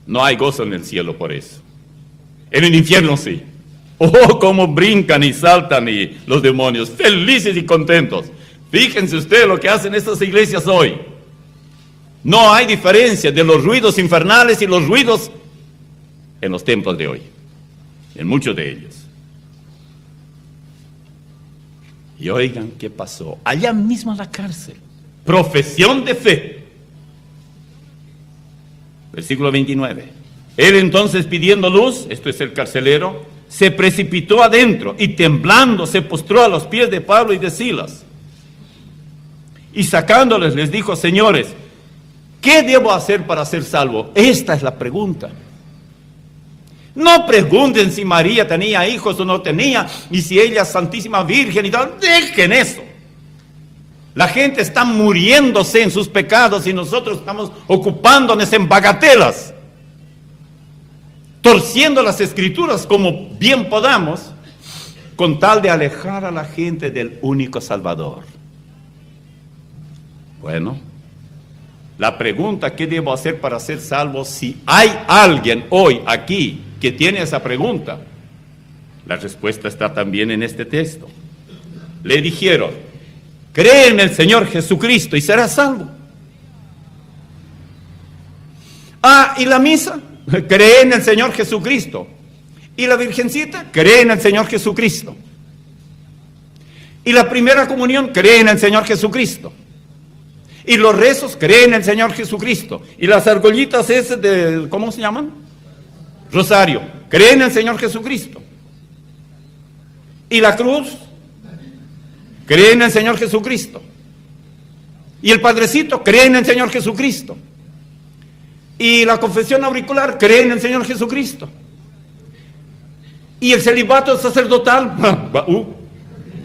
A: No hay gozo en el cielo por eso. En el infierno sí. Oh, cómo brincan y saltan y los demonios, felices y contentos. Fíjense ustedes lo que hacen estas iglesias hoy. No hay diferencia de los ruidos infernales y los ruidos en los templos de hoy, en muchos de ellos. Y oigan qué pasó, allá mismo en la cárcel, profesión de fe. Versículo 29. Él entonces pidiendo luz, esto es el carcelero, se precipitó adentro y temblando se postró a los pies de Pablo y de Silas. Y sacándoles les dijo: señores, ¿qué debo hacer para ser salvo? Esta es la pregunta. No pregunten si María tenía hijos o no tenía, y si ella es Santísima Virgen y tal. Dejen eso. La gente está muriéndose en sus pecados y nosotros estamos ocupándonos en bagatelas, torciendo las Escrituras como bien podamos, con tal de alejar a la gente del único Salvador. Bueno, la pregunta, ¿qué debo hacer para ser salvo? Si hay alguien hoy aquí que tiene esa pregunta, la respuesta está también en este texto. Le dijeron: cree en el Señor Jesucristo y serás salvo. ¿Y la misa? Cree en el Señor Jesucristo. ¿Y la Virgencita? Cree en el Señor Jesucristo. ¿Y la primera comunión? Cree en el Señor Jesucristo. Y los rezos, creen en el Señor Jesucristo. Y las argollitas esas de, ¿cómo se llaman? Rosario, creen en el Señor Jesucristo. Y la cruz, creen en el Señor Jesucristo. Y el Padrecito, creen en el Señor Jesucristo. Y la confesión auricular, creen en el Señor Jesucristo. Y el celibato sacerdotal,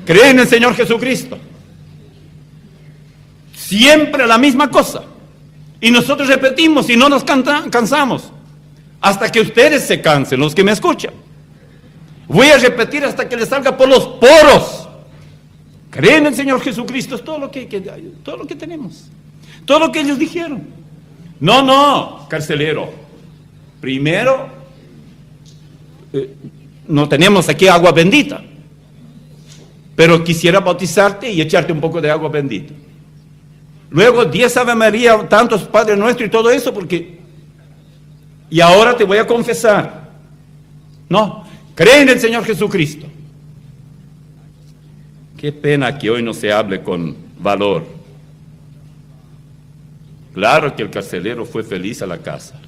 A: creen en el Señor Jesucristo. Siempre la misma cosa. Y nosotros repetimos y no nos cansamos. Hasta que ustedes se cansen, los que me escuchan. Voy a repetir hasta que les salga por los poros. Creen en el Señor Jesucristo, es todo lo que tenemos. Todo lo que ellos dijeron. No, carcelero. Primero, no tenemos aquí agua bendita. Pero quisiera bautizarte y echarte un poco de agua bendita. Luego 10 Ave María, tantos Padre Nuestro y todo eso, porque... Y ahora te voy a confesar. No, cree en el Señor Jesucristo. Qué pena que hoy no se hable con valor. Claro que el carcelero fue feliz a la casa.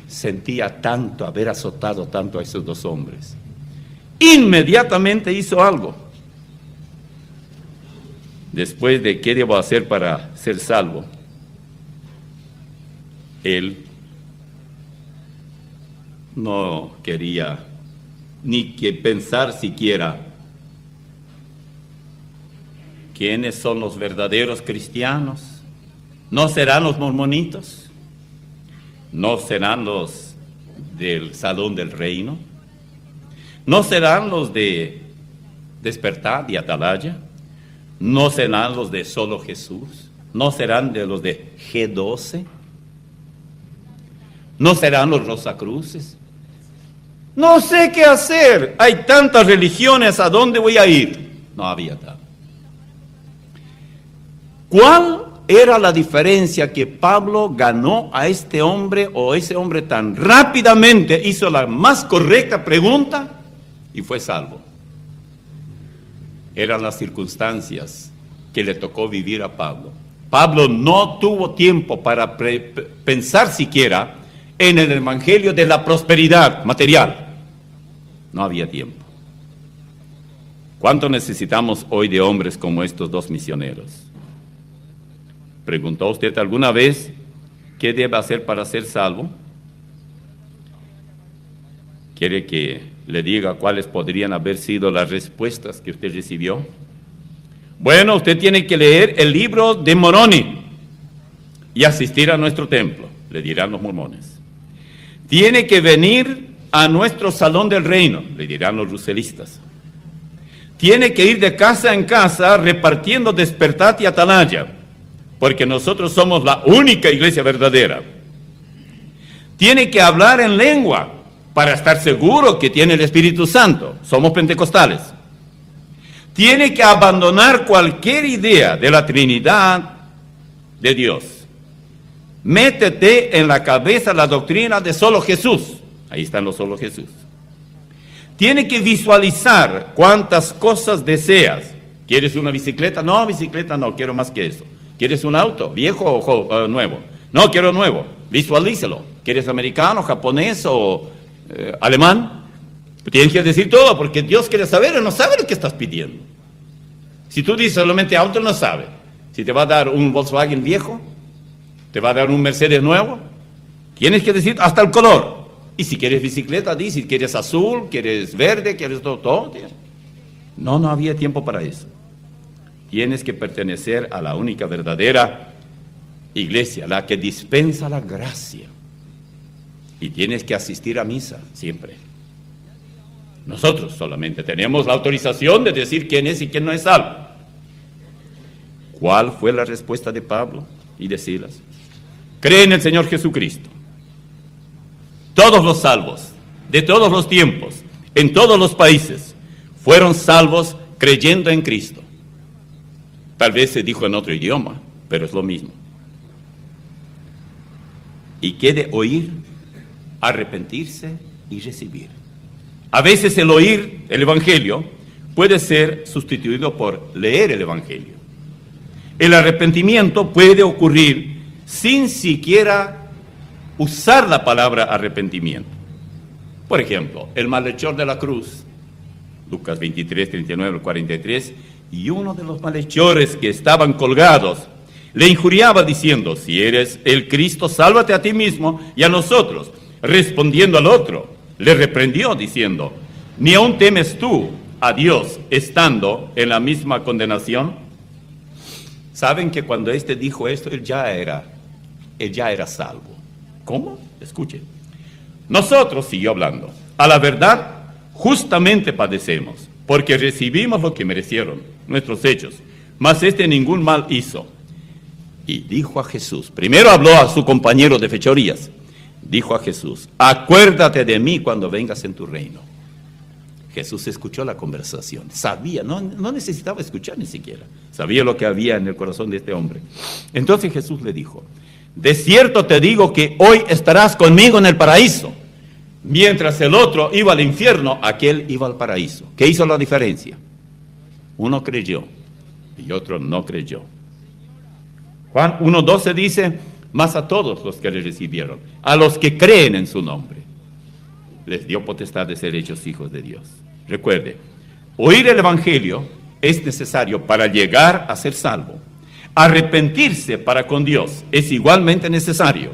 A: Sentía tanto haber azotado tanto a esos dos hombres. Inmediatamente hizo algo. Después de qué debo hacer para ser salvo, él no quería ni que pensar siquiera quiénes son los verdaderos cristianos. ¿No serán los mormonitos? ¿No serán los del Salón del Reino? ¿No serán los de Despertar y Atalaya? ¿No serán los de Solo Jesús? ¿No serán de los de G12? ¿No serán los Rosacruces? No sé qué hacer. Hay tantas religiones, ¿a dónde voy a ir? No había tal. ¿Cuál era la diferencia que Pablo ganó a este hombre, o ese hombre tan rápidamente hizo la más correcta pregunta? y fue salvo. Eran las circunstancias que le tocó vivir a Pablo. Pablo no tuvo tiempo para pensar siquiera en el evangelio de la prosperidad material. No había tiempo. ¿Cuánto necesitamos hoy de hombres como estos dos misioneros? ¿Preguntó usted alguna vez qué debe hacer para ser salvo? ¿Quiere que le diga cuáles podrían haber sido las respuestas que usted recibió? Bueno, usted tiene que leer el libro de Moroni y asistir a nuestro templo, le dirán los mormones. Tiene que venir a nuestro salón del reino, le dirán los ruselistas. Tiene que ir de casa en casa repartiendo despertat y atalaya, porque nosotros somos la única iglesia verdadera. Tiene que hablar en lengua para estar seguro que tiene el Espíritu Santo. Somos pentecostales. Tiene que abandonar cualquier idea de la Trinidad de Dios. Métete en la cabeza la doctrina de solo Jesús. Ahí están los solo Jesús. Tiene que visualizar cuántas cosas deseas. ¿Quieres una bicicleta? No, bicicleta no, quiero más que eso. ¿Quieres un auto? ¿Viejo o nuevo? No, quiero nuevo. Visualícelo. ¿Quieres americano, japonés o alemán? Tienes que decir todo, porque Dios quiere saber, Él no sabe lo que estás pidiendo. Si tú dices solamente auto, Él no sabe. Si te va a dar un Volkswagen viejo, te va a dar un Mercedes nuevo, tienes que decir hasta el color. Y si quieres bicicleta, di, si quieres azul, quieres verde, quieres todo. No había tiempo para eso. Tienes que pertenecer a la única verdadera iglesia, la que dispensa la gracia. Y tienes que asistir a misa siempre. Nosotros solamente tenemos la autorización de decir quién es y quién no es salvo. ¿Cuál fue la respuesta de Pablo y de Silas? Cree en el Señor Jesucristo. Todos los salvos, de todos los tiempos, en todos los países, fueron salvos creyendo en Cristo. Tal vez se dijo en otro idioma, pero es lo mismo. ¿Y qué de oír? Arrepentirse y recibir. A veces el oír el Evangelio puede ser sustituido por leer el Evangelio. El arrepentimiento puede ocurrir sin siquiera usar la palabra arrepentimiento. Por ejemplo, el malhechor de la cruz, Lucas 23, 39, 43, y uno de los malhechores que estaban colgados le injuriaba diciendo: si eres el Cristo, sálvate a ti mismo y a nosotros. Respondiendo al otro, le reprendió diciendo: ¿ni aún temes tú a Dios estando en la misma condenación? ¿Saben que cuando éste dijo esto, él ya era salvo? ¿Cómo? Escuchen. Nosotros, siguió hablando, a la verdad justamente padecemos, porque recibimos lo que merecieron nuestros hechos, mas este ningún mal hizo. Y dijo a Jesús, primero habló a su compañero de fechorías, dijo a Jesús: acuérdate de mí cuando vengas en tu reino. Jesús escuchó la conversación, sabía, no necesitaba escuchar ni siquiera, sabía lo que había en el corazón de este hombre. Entonces Jesús le dijo: de cierto te digo que hoy estarás conmigo en el paraíso. Mientras el otro iba al infierno, aquel iba al paraíso. ¿Qué hizo la diferencia? Uno creyó y otro no creyó. Juan 1:12 dice: mas a todos los que le recibieron, a los que creen en su nombre, les dio potestad de ser hechos hijos de Dios. Recuerde, oír el Evangelio es necesario para llegar a ser salvo. Arrepentirse para con Dios es igualmente necesario.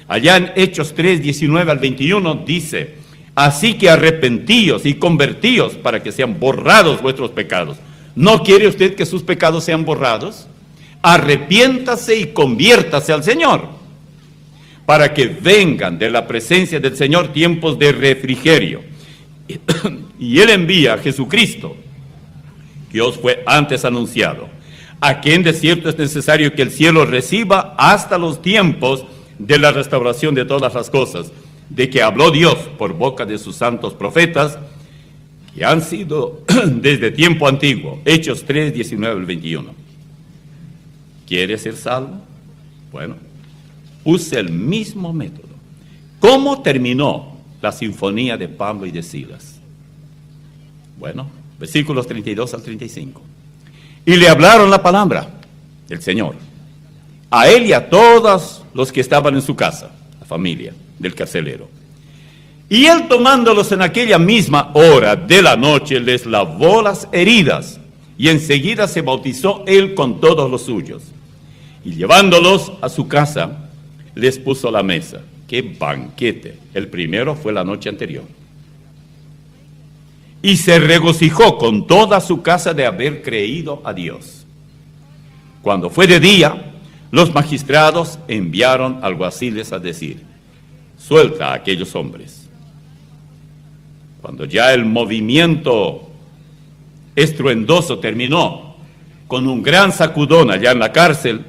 A: Allá en Hechos 3, 19 al 21 dice: así que arrepentíos y convertíos para que sean borrados vuestros pecados. ¿No quiere usted que sus pecados sean borrados? Arrepiéntase y conviértase al Señor, para que vengan de la presencia del Señor tiempos de refrigerio. Y Él envía a Jesucristo, que os fue antes anunciado, a quien de cierto es necesario que el cielo reciba hasta los tiempos de la restauración de todas las cosas, de que habló Dios por boca de sus santos profetas, que han sido desde tiempo antiguo. Hechos 3, 19 al 21. ¿Quiere ser salvo? Bueno, use el mismo método. ¿Cómo terminó la sinfonía de Pablo y de Silas? Bueno, versículos 32 al 35. Y le hablaron la palabra del Señor, a él y a todos los que estaban en su casa, la familia del carcelero. Y él, tomándolos en aquella misma hora de la noche, les lavó las heridas, y enseguida se bautizó él con todos los suyos. Y llevándolos a su casa, les puso la mesa. ¡Qué banquete! El primero fue la noche anterior. Y se regocijó con toda su casa de haber creído a Dios. Cuando fue de día, los magistrados enviaron alguaciles a decir: suelta a aquellos hombres. Cuando ya el movimiento estruendoso terminó, con un gran sacudón allá en la cárcel,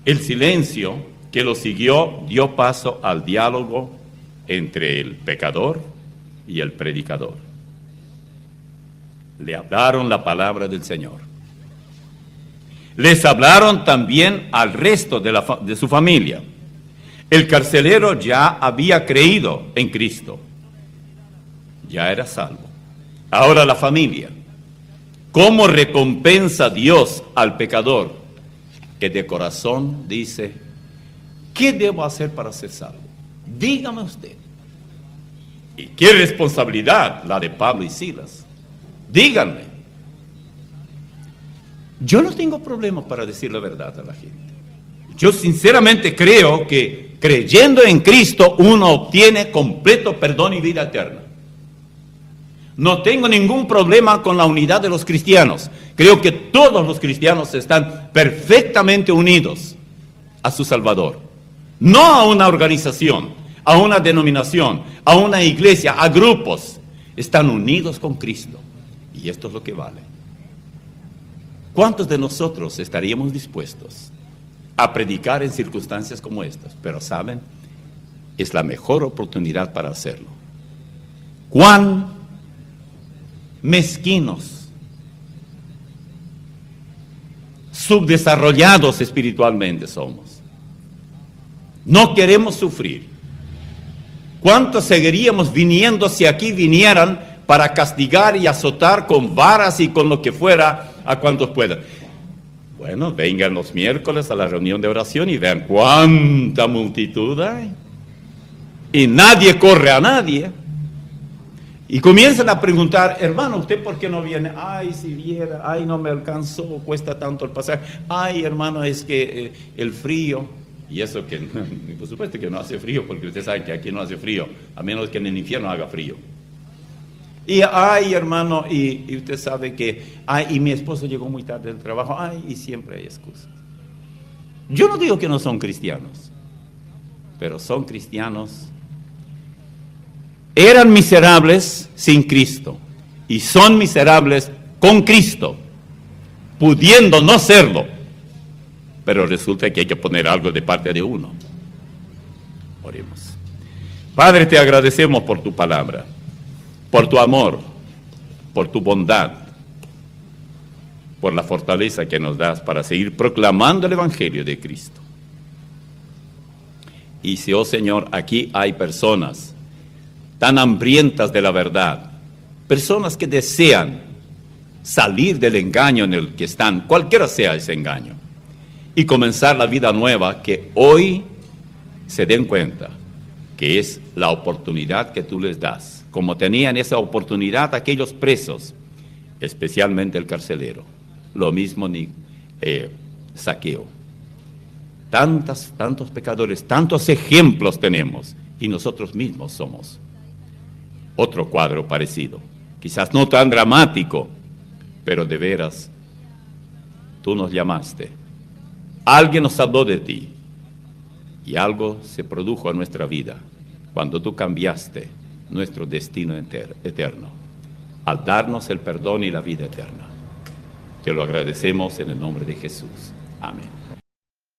A: el silencio que lo siguió dio paso al diálogo entre el pecador y el predicador. Le hablaron la palabra del Señor. Les hablaron también al resto de su familia. El carcelero ya había creído en Cristo. Ya era salvo. Ahora la familia. ¿Cómo recompensa Dios al pecador que de corazón dice: ¿qué debo hacer para ser salvo? Dígame usted. Y qué responsabilidad la de Pablo y Silas. Díganme. Yo no tengo problema para decir la verdad a la gente. Yo sinceramente creo que creyendo en Cristo uno obtiene completo perdón y vida eterna. No tengo ningún problema con la unidad de los cristianos. Creo que todos los cristianos están perfectamente unidos a su Salvador. No a una organización, a una denominación, a una iglesia, a grupos. Están unidos con Cristo. Y esto es lo que vale. ¿Cuántos de nosotros estaríamos dispuestos a predicar en circunstancias como estas? Pero ¿saben? Es la mejor oportunidad para hacerlo. ¿Cuán mezquinos, subdesarrollados espiritualmente somos? No queremos sufrir. ¿Cuántos seguiríamos viniendo si aquí vinieran para castigar y azotar con varas y con lo que fuera a cuantos puedan? Bueno, vengan los miércoles a la reunión de oración y vean cuánta multitud hay. Y nadie corre a nadie. Y comienzan a preguntar: hermano, ¿usted por qué no viene? Ay, si viera, ay, no me alcanzó, cuesta tanto el pasaje. Ay, hermano, es que el frío. Y eso que, por supuesto que no hace frío, porque usted sabe que aquí no hace frío, a menos que en el infierno haga frío. Y ay, hermano, y usted sabe que, ay, y mi esposo llegó muy tarde del trabajo, ay, y siempre hay excusas. Yo no digo que no son cristianos, pero son cristianos. Eran miserables sin Cristo y son miserables con Cristo, pudiendo no serlo, pero resulta que hay que poner algo de parte de uno. Oremos. Padre, te agradecemos por tu palabra, por tu amor, por tu bondad, por la fortaleza que nos das para seguir proclamando el Evangelio de Cristo. Y si, oh Señor, aquí hay personas tan hambrientas de la verdad, personas que desean salir del engaño en el que están, cualquiera sea ese engaño, y comenzar la vida nueva, que hoy se den cuenta que es la oportunidad que tú les das, como tenían esa oportunidad aquellos presos, especialmente el carcelero, lo mismo Zaqueo. Tantos pecadores, tantos ejemplos tenemos, y nosotros mismos somos otro cuadro parecido, quizás no tan dramático, pero de veras, tú nos llamaste, alguien nos habló de ti, y algo se produjo en nuestra vida, cuando tú cambiaste nuestro destino eterno, al darnos el perdón y la vida eterna. Te lo agradecemos en el nombre de Jesús. Amén.